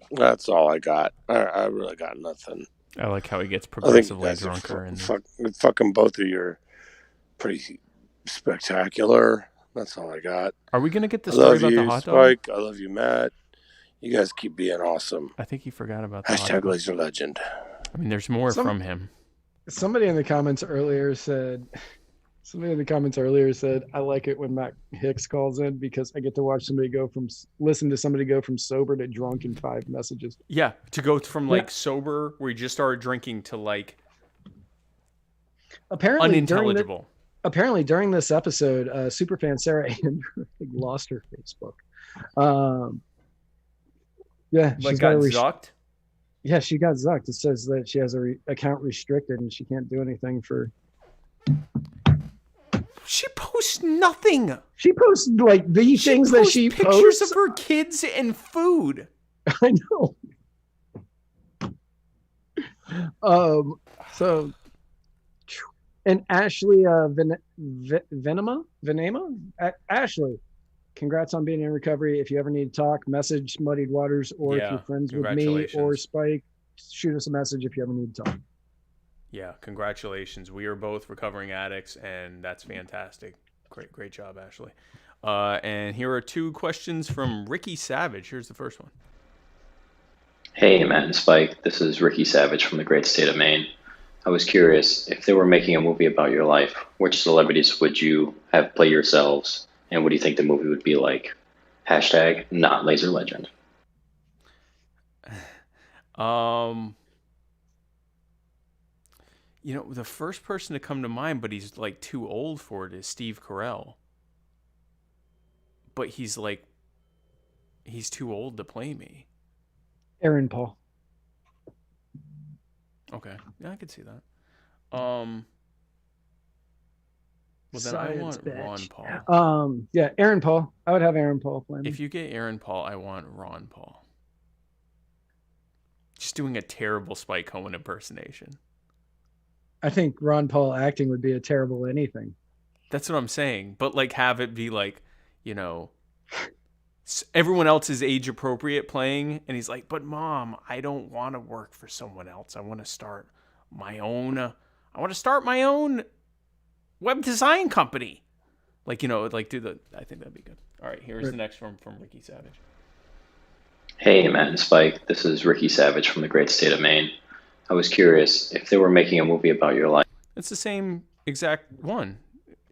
That's all I got. I really got nothing. I like how he gets progressively drunker. Fucking both of you are pretty spectacular. That's all I got. Are we going to get the story about the hot dog? Spike. I love you, Matt. You guys keep being awesome. I think he forgot about the Hashtag Laser Legend. I mean, there's more from him. Somebody in the comments earlier said, I like it when Matt Hicks calls in because I get to watch listen to somebody go from sober to drunk in 5 messages. Yeah, to go from sober, where you just started drinking, to like apparently unintelligible. Apparently during this episode, superfan Sarah Andrew lost her Facebook. Yeah, she got zucked. Yeah, she got zucked. It says that she has her account restricted and she can't do anything for. She posts nothing. She posts like the things that she pictures posts. Of her kids and food. I know. So, and Ashley Venema, Ashley, congrats on being in recovery. If you ever need to talk, message Muddied Waters, or if you're friends with me or Spike, shoot us a message if you ever need to talk. Yeah, congratulations. We are both recovering addicts, and that's fantastic. Great job, Ashley. And here are 2 questions from Ricky Savage. Here's the first one. Hey, Matt and Spike. This is Ricky Savage from the great state of Maine. I was curious, if they were making a movie about your life, which celebrities would you have play yourselves, and what do you think the movie would be like? Hashtag not Laser Legend. The first person to come to mind, but he's like too old for it, is Steve Carell. But he's too old to play me. Aaron Paul. Okay, yeah, I could see that. Well, then I want Ron Paul. Yeah, Aaron Paul. I would have Aaron Paul play me. If you get Aaron Paul, I want Ron Paul. Just doing a terrible Spike Cohen impersonation. I think Ron Paul acting would be a terrible anything. That's what I'm saying. But like have it be like, everyone else is age appropriate playing, and he's like, but Mom, I don't want to work for someone else. I want to start my own web design company. I think that'd be good. All right, here's the next one from Ricky Savage. Hey, Matt and Spike. This is Ricky Savage from the great state of Maine. I was curious, if they were making a movie about your life. It's the same exact one.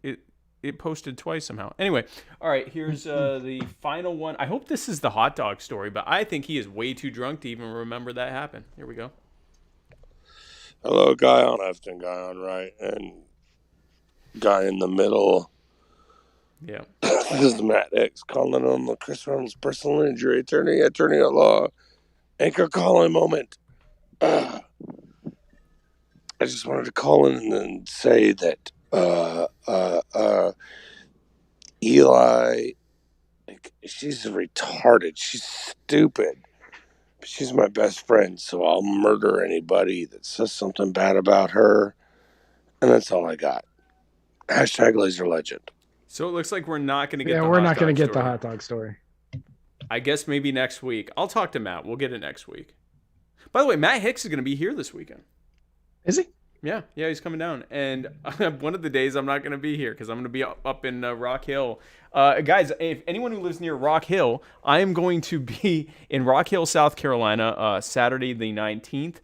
It posted twice somehow. Anyway, all right, here's the final one. I hope this is the hot dog story, but I think he is way too drunk to even remember that happened. Here we go. Hello, guy on left and guy on right, and guy in the middle. Yeah. This is Matt X calling on the Chris Arnold's personal injury attorney at law, anchor calling moment. I just wanted to call in and say that Eli, she's retarded. She's stupid. But she's my best friend, so I'll murder anybody that says something bad about her. And that's all I got. Hashtag Laser Legend. So it looks like we're not going to get the hot dog story. I guess maybe next week. I'll talk to Matt. We'll get it next week. By the way, Matt Hicks is going to be here this weekend. Is he? Yeah, he's coming down. And one of the days I'm not going to be here because I'm going to be up in Rock Hill. Guys, if anyone who lives near Rock Hill, I am going to be in Rock Hill, South Carolina, Saturday the 19th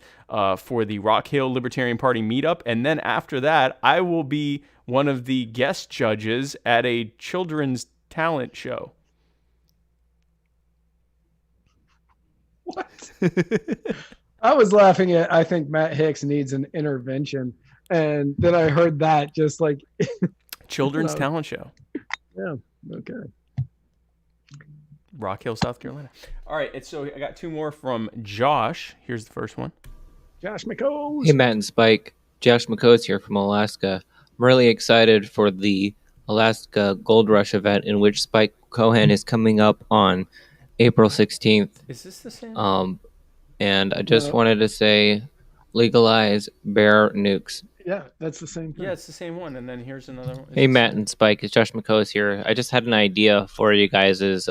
for the Rock Hill Libertarian Party meetup. And then after that, I will be one of the guest judges at a children's talent show. What? I was laughing at, I think Matt Hicks needs an intervention. And then I heard that just like. Children's talent show. Yeah. Okay. Rock Hill, South Carolina. All right. And so I got two more from Josh. Here's the first one. Josh McCoes. Hey, Matt and Spike. Josh McCoes here from Alaska. I'm really excited for the Alaska Gold Rush event in which Spike Cohen is coming up on April 16th. Is this the same? And I just wanted to say, legalize bear nukes. Yeah, that's the same thing. Yeah, it's the same one. And then here's another one. Hey, Matt and Spike. It's Josh McCoes here. I just had an idea for you guys'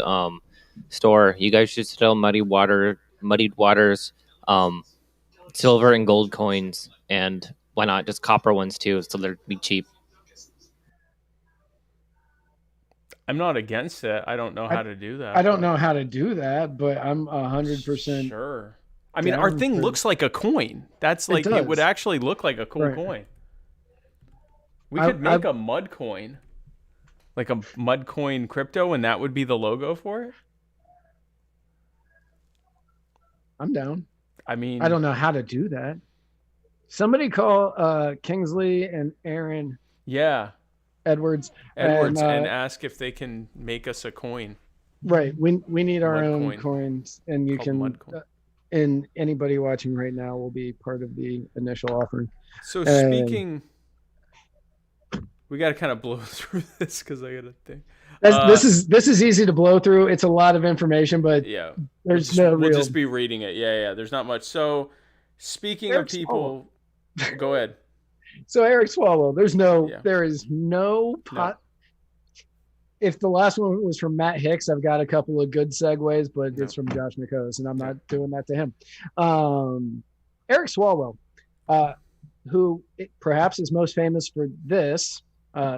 store. You guys should sell Muddied Waters, silver and gold coins, and why not just copper ones too, so they'd be cheap. I'm not against it. I don't know how to do that. I don't know how to do that, but I'm 100% sure. I mean, our thing looks like a coin. That's like it would actually look like a cool coin. We could make a mud coin, like a mud coin crypto, and that would be the logo for it. I'm down. I mean, I don't know how to do that. Somebody call Kingsley and Aaron. Yeah. Edwards and ask if they can make us a coin. Right. We need our mud own coin. Coins, and you can. And anybody watching right now will be part of the initial offering. So speaking, we got to kind of blow through this because I got to think. This is easy to blow through. It's a lot of information, but yeah, we'll just be reading it. Yeah. There's not much. So speaking of people, go ahead. So Eric Swalwell, there is no pot. No. If the last one was from Matt Hicks, I've got a couple of good segues, but it's from Josh McCoes, and I'm not doing that to him. Eric Swalwell, who perhaps is most famous for this,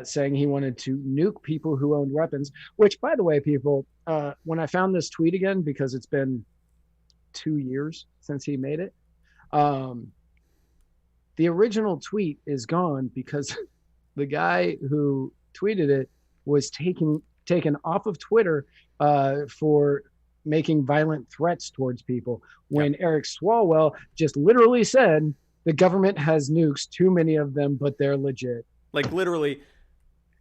saying he wanted to nuke people who owned weapons, which, by the way, people, when I found this tweet again, because it's been 2 years since he made it, the original tweet is gone because the guy who tweeted it was taken off of Twitter for making violent threats towards people when Eric Swalwell just literally said the government has nukes, too many of them, but they're legit. Like literally,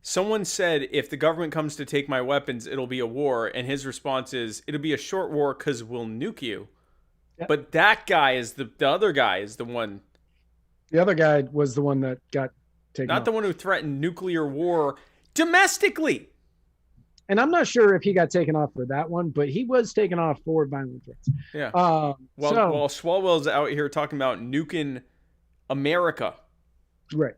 someone said, if the government comes to take my weapons, it'll be a war. And his response is, it'll be a short war because we'll nuke you. Yeah. But that guy is the other guy is the one. The other guy was the one that got taken Not off. the one who threatened nuclear war domestically. And I'm not sure if he got taken off for that one, but he was taken off for violent threats. Yeah. While Swalwell's out here talking about nuking America. Right.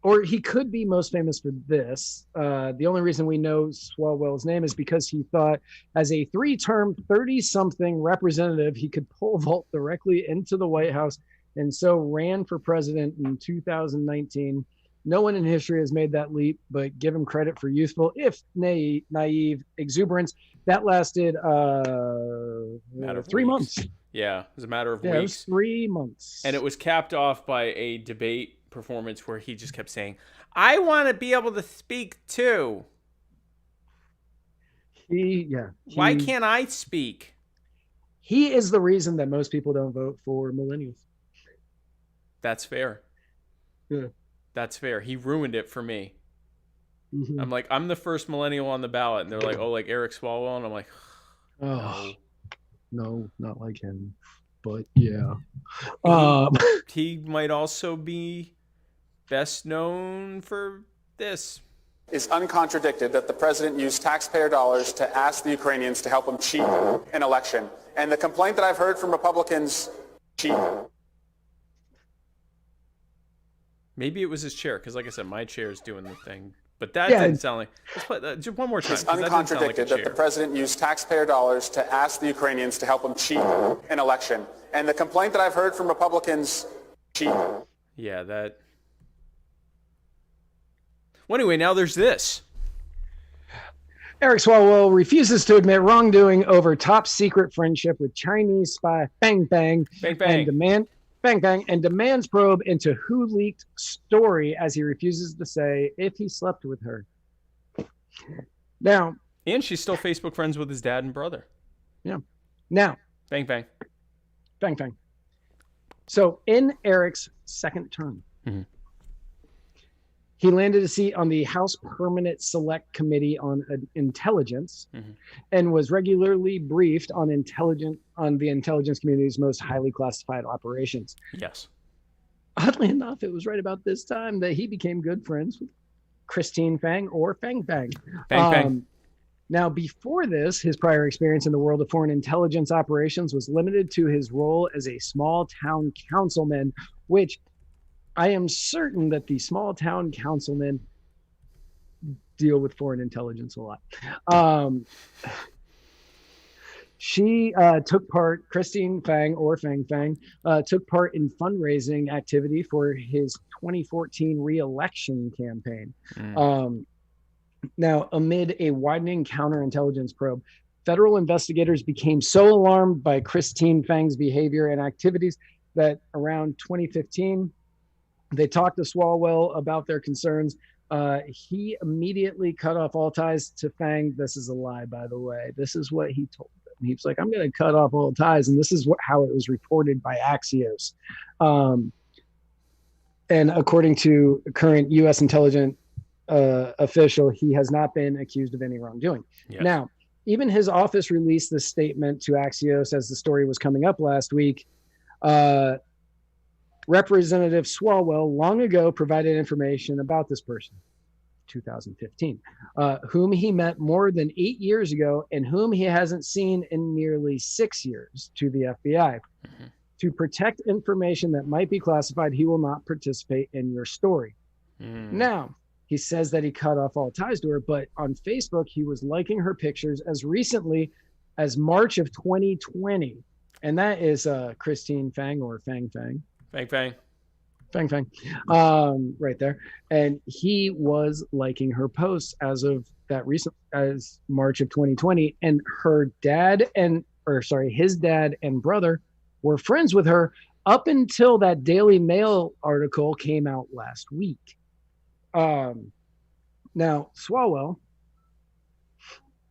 Or he could be most famous for this. The only reason we know Swalwell's name is because he thought as a 3-term, 30-something representative, he could pole vault directly into the White House and so ran for president in 2019. No one in history has made that leap, but give him credit for youthful, if naive exuberance. That lasted 3 months. Yeah, it was a matter of weeks. It was 3 months. And it was capped off by a debate performance where he just kept saying, I want to be able to speak too. Why can't I speak? He is the reason that most people don't vote for millennials. That's fair. Yeah. That's fair. He ruined it for me. Mm-hmm. I'm like, I'm the first millennial on the ballot. And they're like, oh, like Eric Swalwell. And I'm like, no, not like him. But yeah. He might also be best known for this. It's uncontradicted that the president used taxpayer dollars to ask the Ukrainians to help him cheat an election. And the complaint that I've heard from Republicans, cheat. Maybe it was his chair, because like I said, my chair is doing the thing. But that didn't sound like... Let's play that just one more time. It's uncontradicted that the president used taxpayer dollars to ask the Ukrainians to help him cheat an election. And the complaint that I've heard from Republicans, cheat. Yeah, that. Well, anyway, now there's this. Eric Swalwell refuses to admit wrongdoing over top secret friendship with Chinese spy Bang Bang, Bang Bang. and demands probe into who leaked story as he refuses to say if he slept with her. Now, and she's still Facebook friends with his dad and brother. Yeah. Now, Bang Bang. Bang Bang. So in Eric's second term, he landed a seat on the House Permanent Select Committee on Intelligence and was regularly briefed on the intelligence community's most highly classified operations. Yes. Oddly enough, it was right about this time that he became good friends with Christine Fang or Fang Fang. Fang Fang. Now, before this, his prior experience in the world of foreign intelligence operations was limited to his role as a small town councilman, which I am certain that the small town councilmen deal with foreign intelligence a lot. She took part, Christine Fang or Fang Fang, took part in fundraising activity for his 2014 re-election campaign. Now, amid a widening counterintelligence probe, federal investigators became so alarmed by Christine Fang's behavior and activities that around 2015, they talked to Swalwell about their concerns. He immediately cut off all ties to Fang. This is a lie, by the way. This is what he told them. He was like, I'm going to cut off all ties. And this is how it was reported by Axios. And according to current U.S. intelligence official, he has not been accused of any wrongdoing. Yes. Now, even his office released this statement to Axios as the story was coming up last week. Representative Swalwell long ago provided information about this person, 2015, whom he met more than 8 years ago and whom he hasn't seen in nearly 6 years to the FBI. To protect information that might be classified, he will not participate in your story. Now, he says that he cut off all ties to her, but on Facebook, he was liking her pictures as recently as March of 2020. And that is Christine Fang or Fang Fang. Fang Fang. Fang Fang. Right there. And he was liking her posts as of that as March of 2020. And his dad and brother were friends with her up until that Daily Mail article came out last week. Now, Swalwell,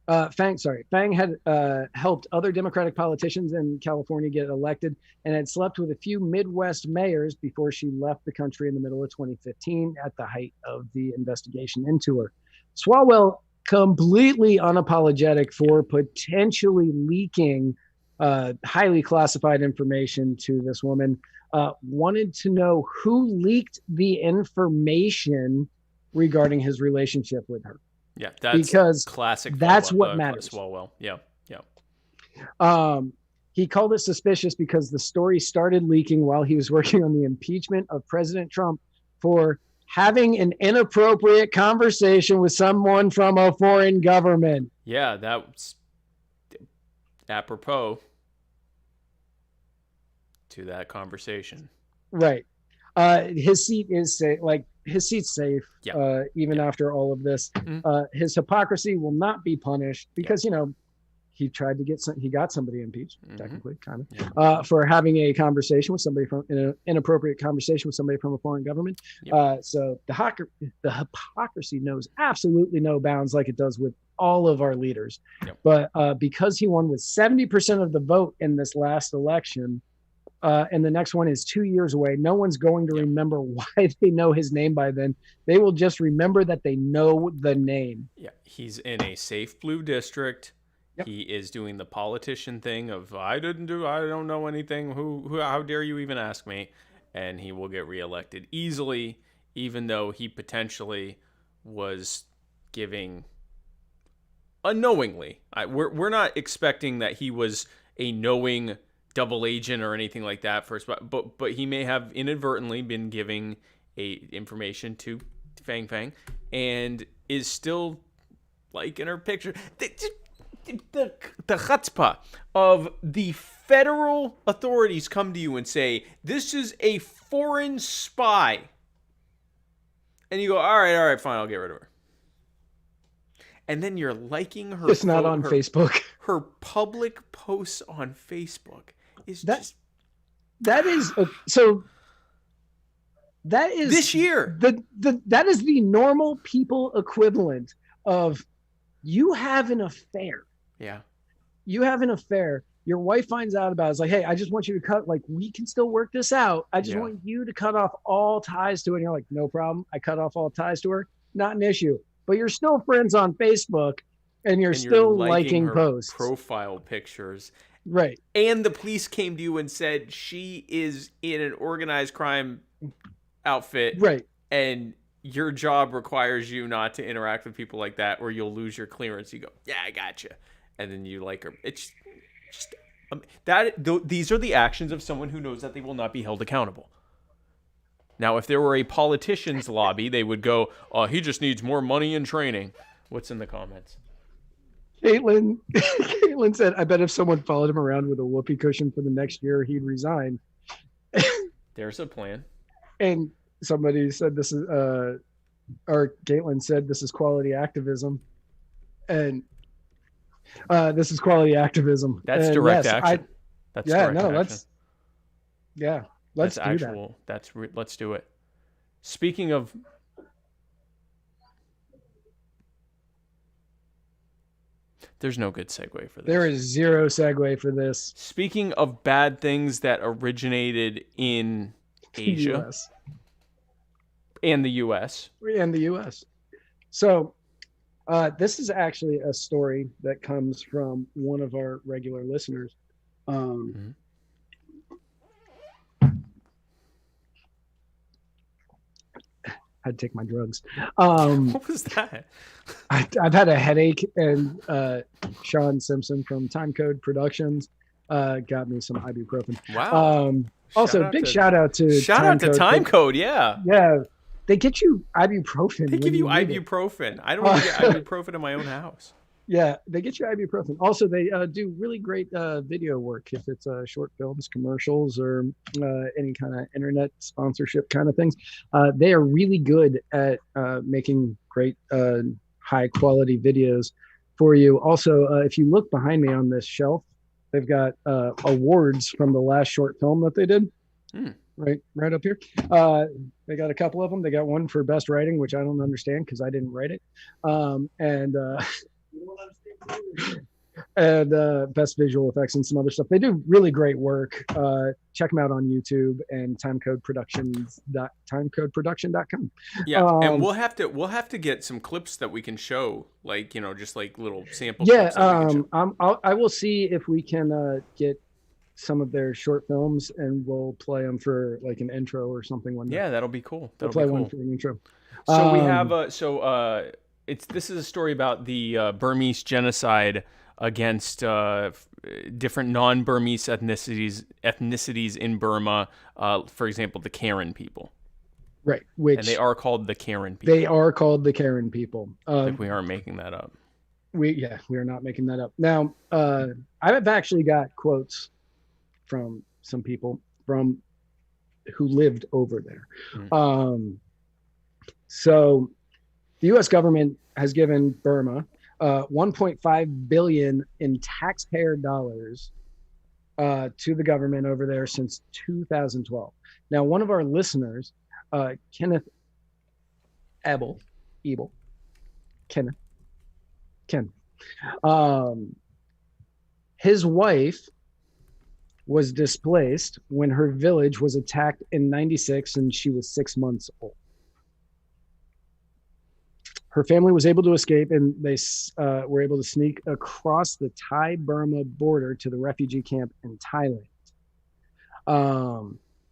Fang had helped other Democratic politicians in California get elected and had slept with a few Midwest mayors before she left the country in the middle of 2015 at the height of the investigation into her. Swalwell, completely unapologetic for potentially leaking highly classified information to this woman, wanted to know who leaked the information regarding his relationship with her. Yeah, that's because classic. That's what matters. Swalwell. Yeah. He called it suspicious because the story started leaking while he was working on the impeachment of President Trump for having an inappropriate conversation with someone from a foreign government. Yeah, that's apropos to that conversation. Right. His seat is safe. His seat's safe, even after all of this. His hypocrisy will not be punished because, he tried to he got somebody impeached, technically, kind of, for having a conversation with somebody an inappropriate conversation with somebody from a foreign government. So the hypocrisy knows absolutely no bounds, like it does with all of our leaders. But because he won with 70% of the vote in this last election, and the next one is 2 years away, no one's going to remember why they know his name by then. They will just remember that they know the name. Yeah, he's in a safe blue district. He is doing the politician thing of I don't know anything. How dare you even ask me? And he will get reelected easily, even though he potentially was giving unknowingly. We're not expecting that he was a knowing double agent or anything like that first, but he may have inadvertently been giving information to Fang Fang and is still liking her picture. the chutzpah of the federal authorities come to you and say, this is a foreign spy. And you go, all right, fine, I'll get rid of her. And then you're liking her. It's not on Facebook. Her public posts on Facebook is just. That is this year. That is the normal people equivalent of you have an affair. Yeah. You have an affair. Your wife finds out about it. It's like, hey, I just want you to cut, like, we can still work this out. I just want you to cut off all ties to it. And you're like, no problem. I cut off all ties to her. Not an issue. But you're still friends on Facebook and you're still liking her posts. Profile pictures. Right. And the police came to you and said she is in an organized crime outfit. Right. And your job requires you not to interact with people like that or you'll lose your clearance. You go, yeah, I got you. And then you like her. It's just these are the actions of someone who knows that they will not be held accountable. Now, if there were a politician's lobby, they would go, oh, he just needs more money and training. What's in the comments? Caitlin said, I bet if someone followed him around with a whoopee cushion for the next year, he'd resign. There's a plan. And somebody said this is, or Caitlin said this is quality activism. And this is quality activism. That's direct action. That's direct action. Let's do that. Let's do it. Speaking of, there's no good segue for this. There is zero segue for this. Speaking of bad things that originated in Asia and the U.S. So this is actually a story that comes from one of our regular listeners. I had to take my drugs. What was that? I've had a headache, and Sean Simpson from Timecode Productions got me some ibuprofen. Wow. Also, big shout out to Timecode. Yeah. Yeah. They get you ibuprofen. They give you ibuprofen. I don't get ibuprofen in my own house. Yeah, they get you ibuprofen. Also, they do really great video work if it's short films, commercials, or any kind of internet sponsorship kind of things. They are really good at making great high quality videos for you. Also, if you look behind me on this shelf, they've got awards from the last short film that they did. Right up here. They got a couple of them. They got one for best writing, which I don't understand because I didn't write it. And best visual effects and some other stuff. They do really great work. Check them out on YouTube and timecodeproduction.com. Yeah, and we'll have to get some clips that we can show, like, just like little sample. Yeah, clips I will see if we can get some of their short films and we'll play them for like an intro or something one day. Yeah, that'll be cool. We'll play one for an intro. So we have this is a story about the Burmese genocide against different non-Burmese ethnicities in Burma. For example, the Karen people. Right. And they are called the Karen people. They are called the Karen people. Like we aren't making that up. We are not making that up. Now, I've actually got quotes from some people who lived over there. So the U.S. government has given Burma $1.5 billion in taxpayer dollars to the government over there since 2012. Now, one of our listeners, Ken, his wife was displaced when her village was attacked in 96 and she was 6 months old. Her family was able to escape and they were able to sneak across the Thai-Burma border to the refugee camp in Thailand.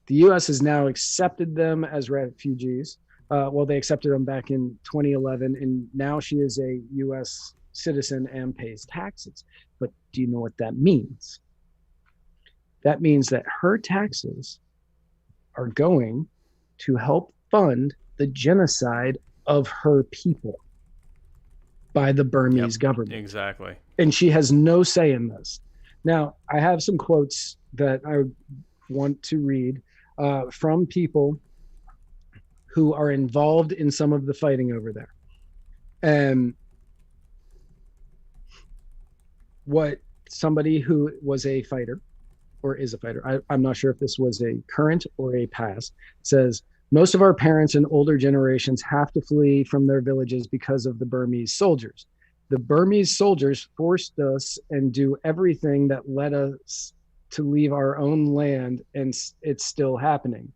The U.S. has now accepted them as refugees. They accepted them back in 2011, and now she is a U.S. citizen and pays taxes. But do you know what that means? That means that her taxes are going to help fund the genocide of her people. by the Burmese government. Exactly. And she has no say in this. Now, I have some quotes that I want to read from people who are involved in some of the fighting over there. And what somebody who was a fighter or is a fighter, I'm not sure if this was a current or a past, says, most of our parents and older generations have to flee from their villages because of the Burmese soldiers. The Burmese soldiers forced us and do everything that led us to leave our own land, and it's still happening.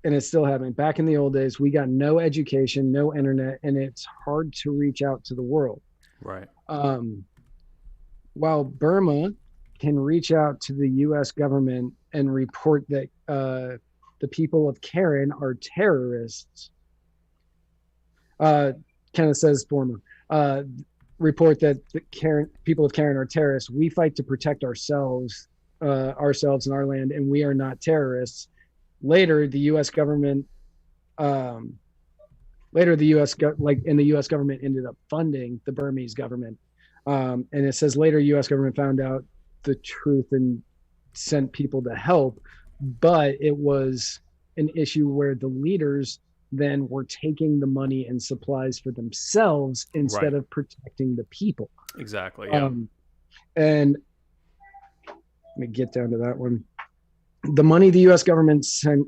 And it's still happening. Back in the old days, we got no education, no internet, and it's hard to reach out to the world. Right. While Burma can reach out to the U.S. government and report that the people of Karen are terrorists, kind of says Forma, report that the people of Karen are terrorists. We fight to protect ourselves and our land, and we are not terrorists. Later, the U.S. government, the U.S. government ended up funding the Burmese government. And it says later, U.S. government found out the truth and sent people to help, but it was an issue where the leaders then were taking the money and supplies for themselves instead of protecting the people. Exactly. Yeah. And let me get down to that one. The money the U.S. government sent,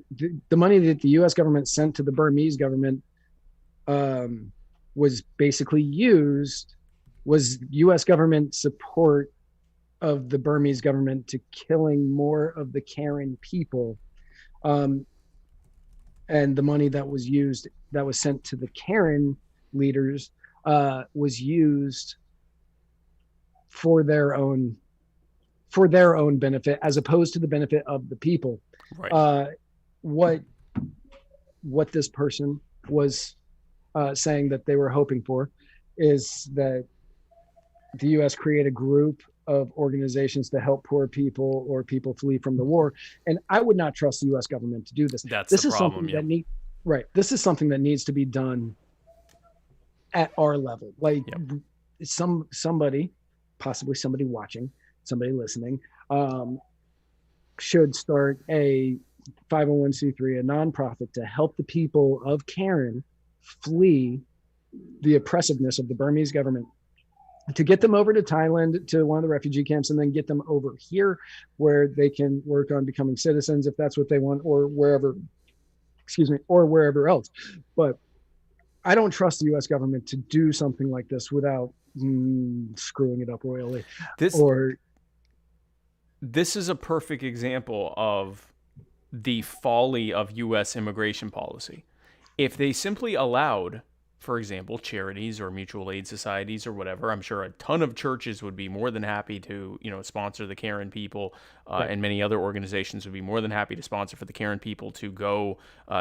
the money that the U.S. government sent to the Burmese government was basically was U.S. government support of the Burmese government to killing more of the Karen people. And the money that was sent to the Karen leaders was used for their own benefit, as opposed to the benefit of the people. Right. What this person was saying that they were hoping for is that the U.S. create a group of organizations to help poor people or people flee from the war. And I would not trust the U.S. government to do this. This is problem, This is something that needs to be done at our level. Like somebody, possibly somebody watching, somebody listening, should start a 501c3, a nonprofit, to help the people of Karen flee the oppressiveness of the Burmese government, to get them over to Thailand, to one of the refugee camps, and then get them over here where they can work on becoming citizens if that's what they want, or wherever else. But I don't trust the U.S. government to do something like this without screwing it up royally. This is a perfect example of the folly of U.S. immigration policy. If they simply allowed, for example, charities or mutual aid societies or whatever, I'm sure a ton of churches would be more than happy to, sponsor the Karen people, and many other organizations would be more than happy to sponsor for the Karen people to go,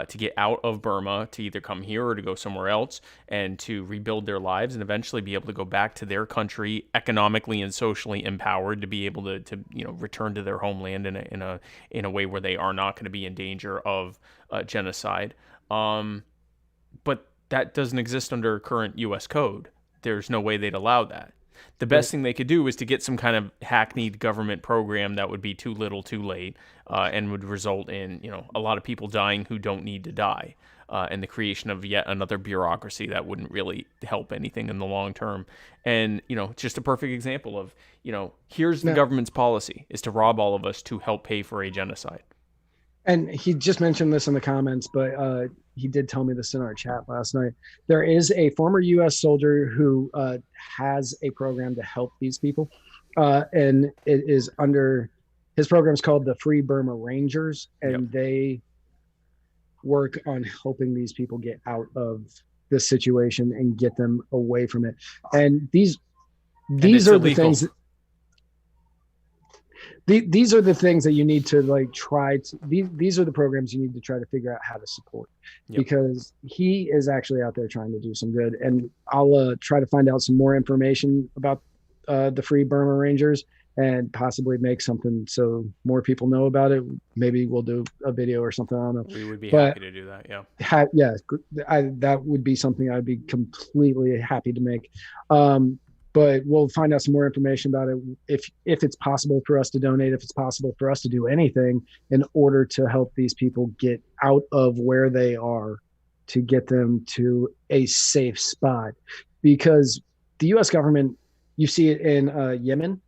to get out of Burma, to either come here or to go somewhere else and to rebuild their lives and eventually be able to go back to their country economically and socially empowered, to be able to return to their homeland in a way where they are not going to be in danger of genocide. But that doesn't exist under current U.S. code. There's no way they'd allow that. The best thing they could do is to get some kind of hackneyed government program that would be too little, too late, and would result in a lot of people dying who don't need to die, and the creation of yet another bureaucracy that wouldn't really help anything in the long term. And just a perfect example of here's the government's policy is to rob all of us to help pay for a genocide. And he just mentioned this in the comments, but he did tell me this in our chat last night. There is a former U.S. soldier who has a program to help these people. And it is his program is called the Free Burma Rangers. And they work on helping these people get out of this situation and get them away from it. And these are the things these are the things that you need to these are the programs you need to try to figure out how to support, because he is actually out there trying to do some good. And I'll try to find out some more information about the Free Burma Rangers and possibly make something so more people know about it. Maybe we'll do a video or something. I don't know. We would be But happy to do that. Yeah. That would be something I'd be completely happy to make. But we'll find out some more information about it. If it's possible for us to donate, if it's possible for us to do anything in order to help these people get out of where they are, to get them to a safe spot. Because the U.S. government, you see it in Yemen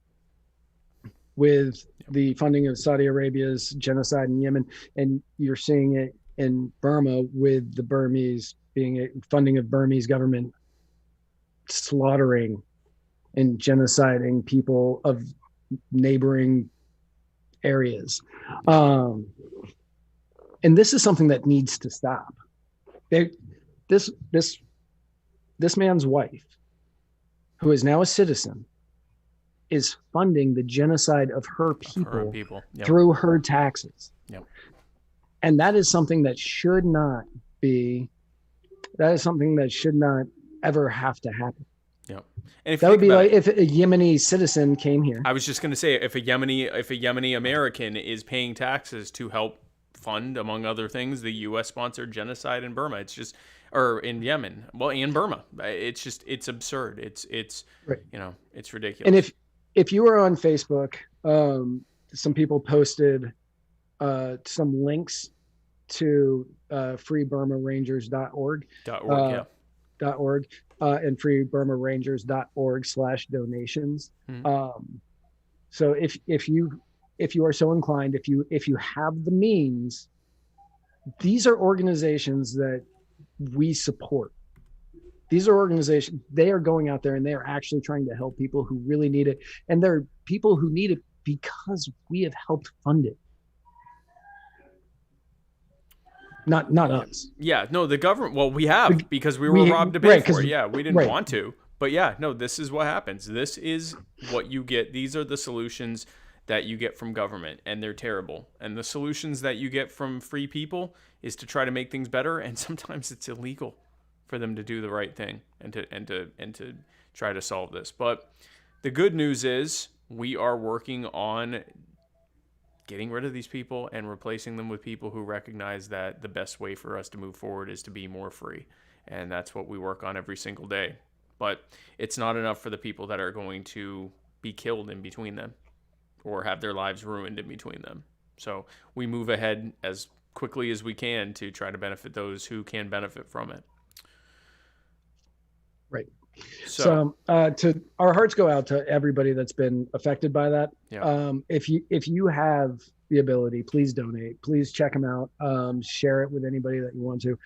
with the funding of Saudi Arabia's genocide in Yemen, and you're seeing it in Burma with the Burmese funding of Burmese government slaughtering and genociding people of neighboring areas. And this is something that needs to stop. This man's wife, who is now a citizen, is funding the genocide of her people, Yep. through her taxes. Yep. And that is something that should not ever have to happen. Yep. And That would be like if a Yemeni citizen came here. I was just going to say, if a Yemeni American is paying taxes to help fund, among other things, the U.S. sponsored genocide in Burma, or in Yemen, and Burma, it's absurd. It's right. It's ridiculous. And if you were on Facebook, some people posted some links to freeburmarangers.org. .org and freeburmarangers.org/donations. So if you are so inclined, if you have the means, these are organizations that we support. These are organizations, they are going out there and they are actually trying to help people who really need it. And they're people who need it because we have helped fund it. Not us. Yeah, no, the government. Well, we have, because we were robbed to pay for it. Yeah, we didn't want to, but yeah, no, this is what happens. This is what you get. These are the solutions that you get from government, and they're terrible. And the solutions that you get from free people is to try to make things better, and sometimes it's illegal for them to do the right thing and to try to solve this. But the good news is we are working on getting rid of these people and replacing them with people who recognize that the best way for us to move forward is to be more free. And that's what we work on every single day. But it's not enough for the people that are going to be killed in between them or have their lives ruined in between them. So we move ahead as quickly as we can to try to benefit those who can benefit from it. Right. So to our hearts go out to everybody that's been affected by that. Yeah. If you have the ability, please donate. Please check them out. Share it with anybody that you want to.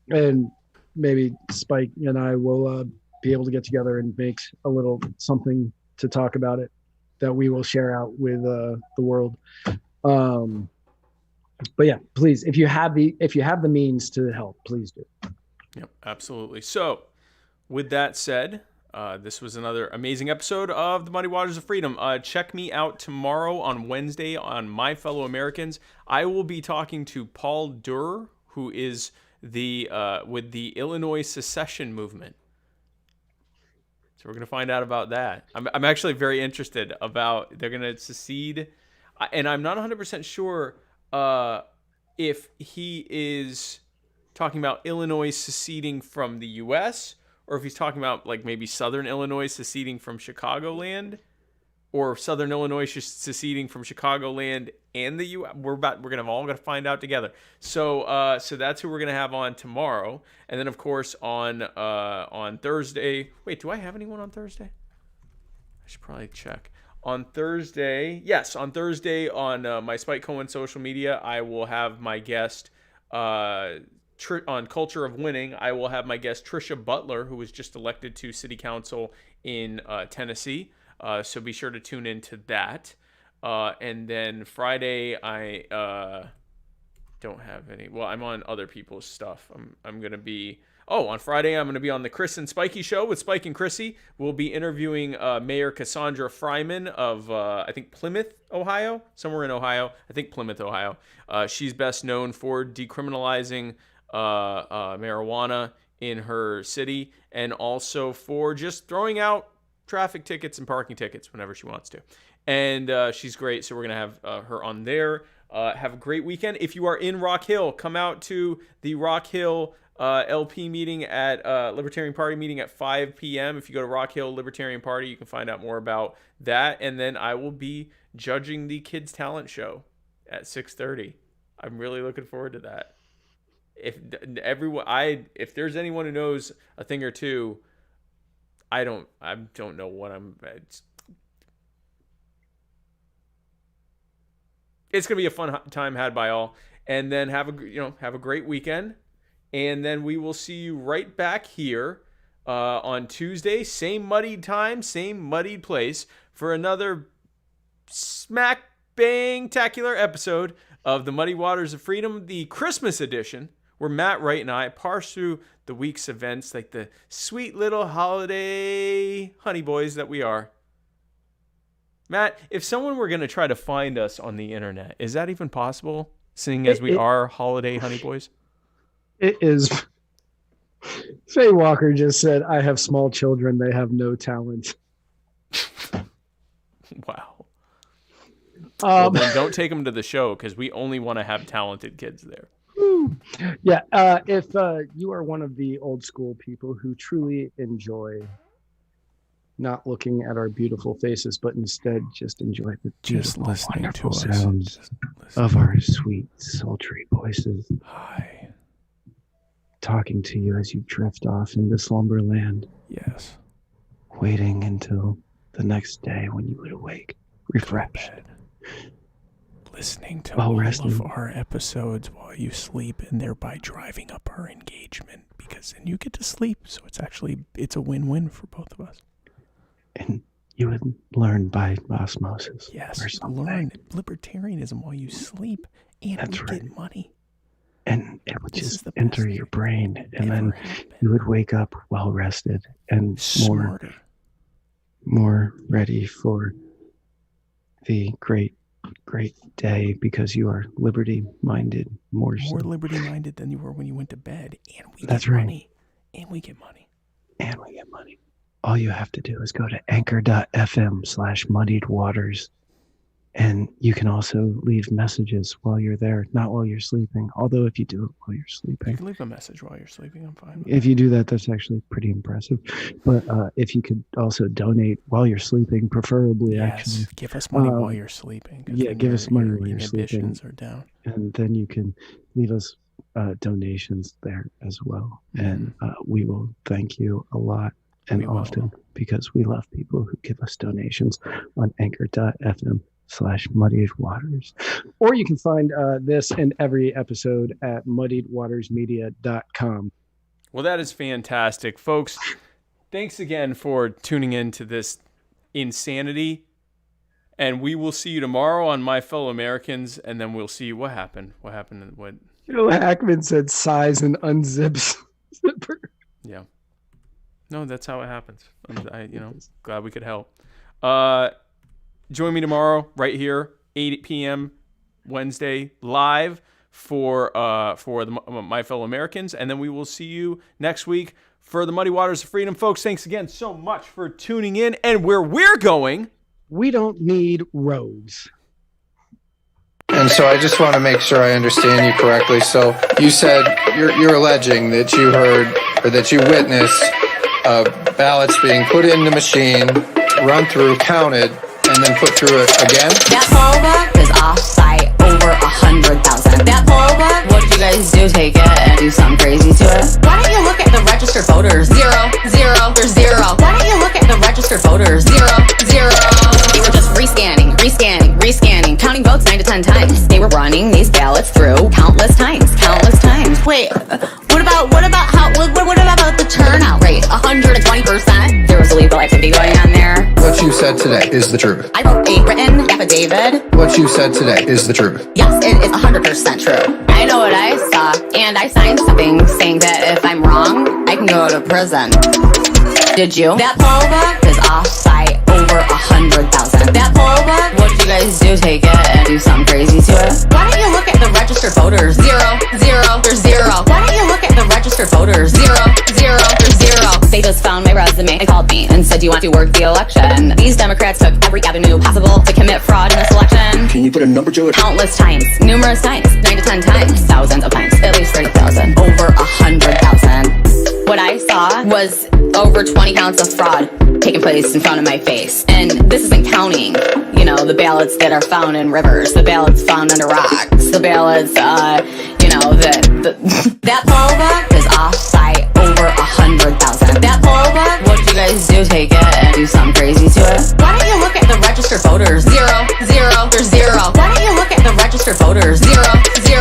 And maybe Spike and I will be able to get together and make a little something to talk about it that we will share out with the world. But yeah, please, if you have the means to help, please do. Yep, absolutely. So with that said, this was another amazing episode of the Muddy Waters of Freedom. Check me out tomorrow on Wednesday on My Fellow Americans. I will be talking to Paul Durr, who is with the Illinois secession movement. So we're going to find out about that. I'm actually very interested about, they're going to secede. And I'm not 100% sure if he is talking about Illinois seceding from the U.S., or if he's talking about like maybe Southern Illinois seceding from Chicagoland, or Southern Illinois seceding from Chicagoland and the U.S. We're gonna find out together. So that's who we're gonna have on tomorrow, and then of course on Thursday. Wait, do I have anyone on Thursday? I should probably check. On Thursday, yes, on Thursday on my Spike Cohen social media, I will have my guest. On Culture of Winning, I will have my guest Trisha Butler, who was just elected to City Council in Tennessee. So be sure to tune into that. And then Friday, I don't have any. Well, I'm on other people's stuff. I'm gonna be. Oh, on Friday, I'm going to be on the Chris and Spikey show with Spike and Chrissy. We'll be interviewing Mayor Cassandra Fryman of, I think, Plymouth, Ohio, somewhere in Ohio. I think Plymouth, Ohio. She's best known for decriminalizing marijuana in her city, and also for just throwing out traffic tickets and parking tickets whenever she wants to. and she's great. So we're gonna have her on there. Have a great weekend. If you are in Rock Hill, come out to the Rock Hill LP meeting at Libertarian Party meeting at 5 p.m. If you go to Rock Hill Libertarian Party, you can find out more about that. And then I will be judging the Kids Talent Show at 6:30. I'm really looking forward to that. If there's anyone who knows a thing or two, I don't know what I'm. It's gonna be a fun time had by all, and then have a great weekend, and then we will see you right back here on Tuesday, same muddied time, same muddied place, for another smack bang-tacular episode of the Muddy Waters of Freedom, the Christmas edition, where Matt Wright and I parse through the week's events like the sweet little holiday honey boys that we are. Matt, if someone were going to try to find us on the internet, is that even possible, seeing as we are holiday honey boys? It is. Faye Walker just said, I have small children. They have no talent. Wow. Well, then don't take them to the show, because we only want to have talented kids there. Yeah. If you are one of the old school people who truly enjoy not looking at our beautiful faces, but instead just enjoy the listening to us, sounds of our sweet, sultry voices. Hi. Talking to you as you drift off into slumberland. Yes. Waiting until the next day when you would awake, refreshed. Listening to while all resting. of our episodes while you sleep, and thereby driving up our engagement, because then you get to sleep. So it's a win-win for both of us. And you would learn by osmosis. Yes, or something. learn libertarianism while you sleep, and That's we right. get money. And it would This is just the enter best your brain, and ever then happened. you would wake up well rested and Smarter. more ready for the great day, because you are liberty-minded, more so. More liberty-minded than you were when you went to bed, and we That's get right. money. And we get money. And we get money. All you have to do is go to anchor.fm/muddiedwaters. And you can also leave messages while you're there, not while you're sleeping. Although if you do it while you're You sleeping, can leave a message while you're sleeping. I'm fine with if you do that, that's actually pretty impressive. But if you could also donate while you're sleeping, preferably, Yes, actually. give us money while you're sleeping. 'Cause Yeah, then give us money your while you're sleeping. inhibitions are down. And then you can leave us donations there as well. And we will thank you a lot and We will. often, because we love people who give us donations on anchor.fm/muddiedwaters. Or you can find this and every episode at muddiedwatersmedia.com. Well, that is fantastic, folks. Thanks again for tuning in to this insanity. And we will see you tomorrow on My Fellow Americans, and then we'll see what happened. What happened and what. Joe Hackman said sighs and unzips zipper. Yeah. No, that's how it happens. Glad we could help. Join me tomorrow right here, 8 p.m. Wednesday, live for My Fellow Americans, and then we will see you next week for the Muddy Waters of Freedom. Folks, thanks again so much for tuning in, and where we're going, we don't need roads. And so I just want to make sure I understand you correctly. So you said you're alleging that you heard or that you witnessed ballots being put in the machine, run through, counted, and then put through it again? That poll book is off-site over 100,000. That poll book, what did you guys do? Take it and do something crazy to it? Why don't you look at the registered voters? Zero. There's zero. Why don't you look at the registered voters? Zero. They were just rescanning, counting votes 9 to 10 times. They were running these ballots through countless times. Wait, what about the turnout rate? 120%. There was illegal activity going on there. What you said today is the truth. I wrote a written affidavit. What you said today is the truth. Yes, it is 100% true. I know what I saw, and I signed something saying that if I'm wrong, I can go to prison. Did you? That poll book is off-site over 100,000. That poll book, what did you guys do? Take it and do something crazy to it? Why don't you look at the registered voters? Zero. There's zero. Why don't you look at the registered voters? Zero. There's zero. Say the just found my resume and called me and said, do you want to work the election? These Democrats took every avenue possible to commit fraud in this election. Can you put a number to it? Countless times, numerous times, 9 to 10 times, thousands of times, at least 30,000, over 100,000. What I saw was over 20 counts of fraud taking place in front of my face. And this isn't counting, you know, the ballots that are found in rivers, the ballots found under rocks, the ballots, you know, that poll book is off by over 100,000. That poll book, what did you guys do? Take it and do something crazy to it? Why don't you look at the registered voters? Zero. There's zero. Why don't you look at the registered voters?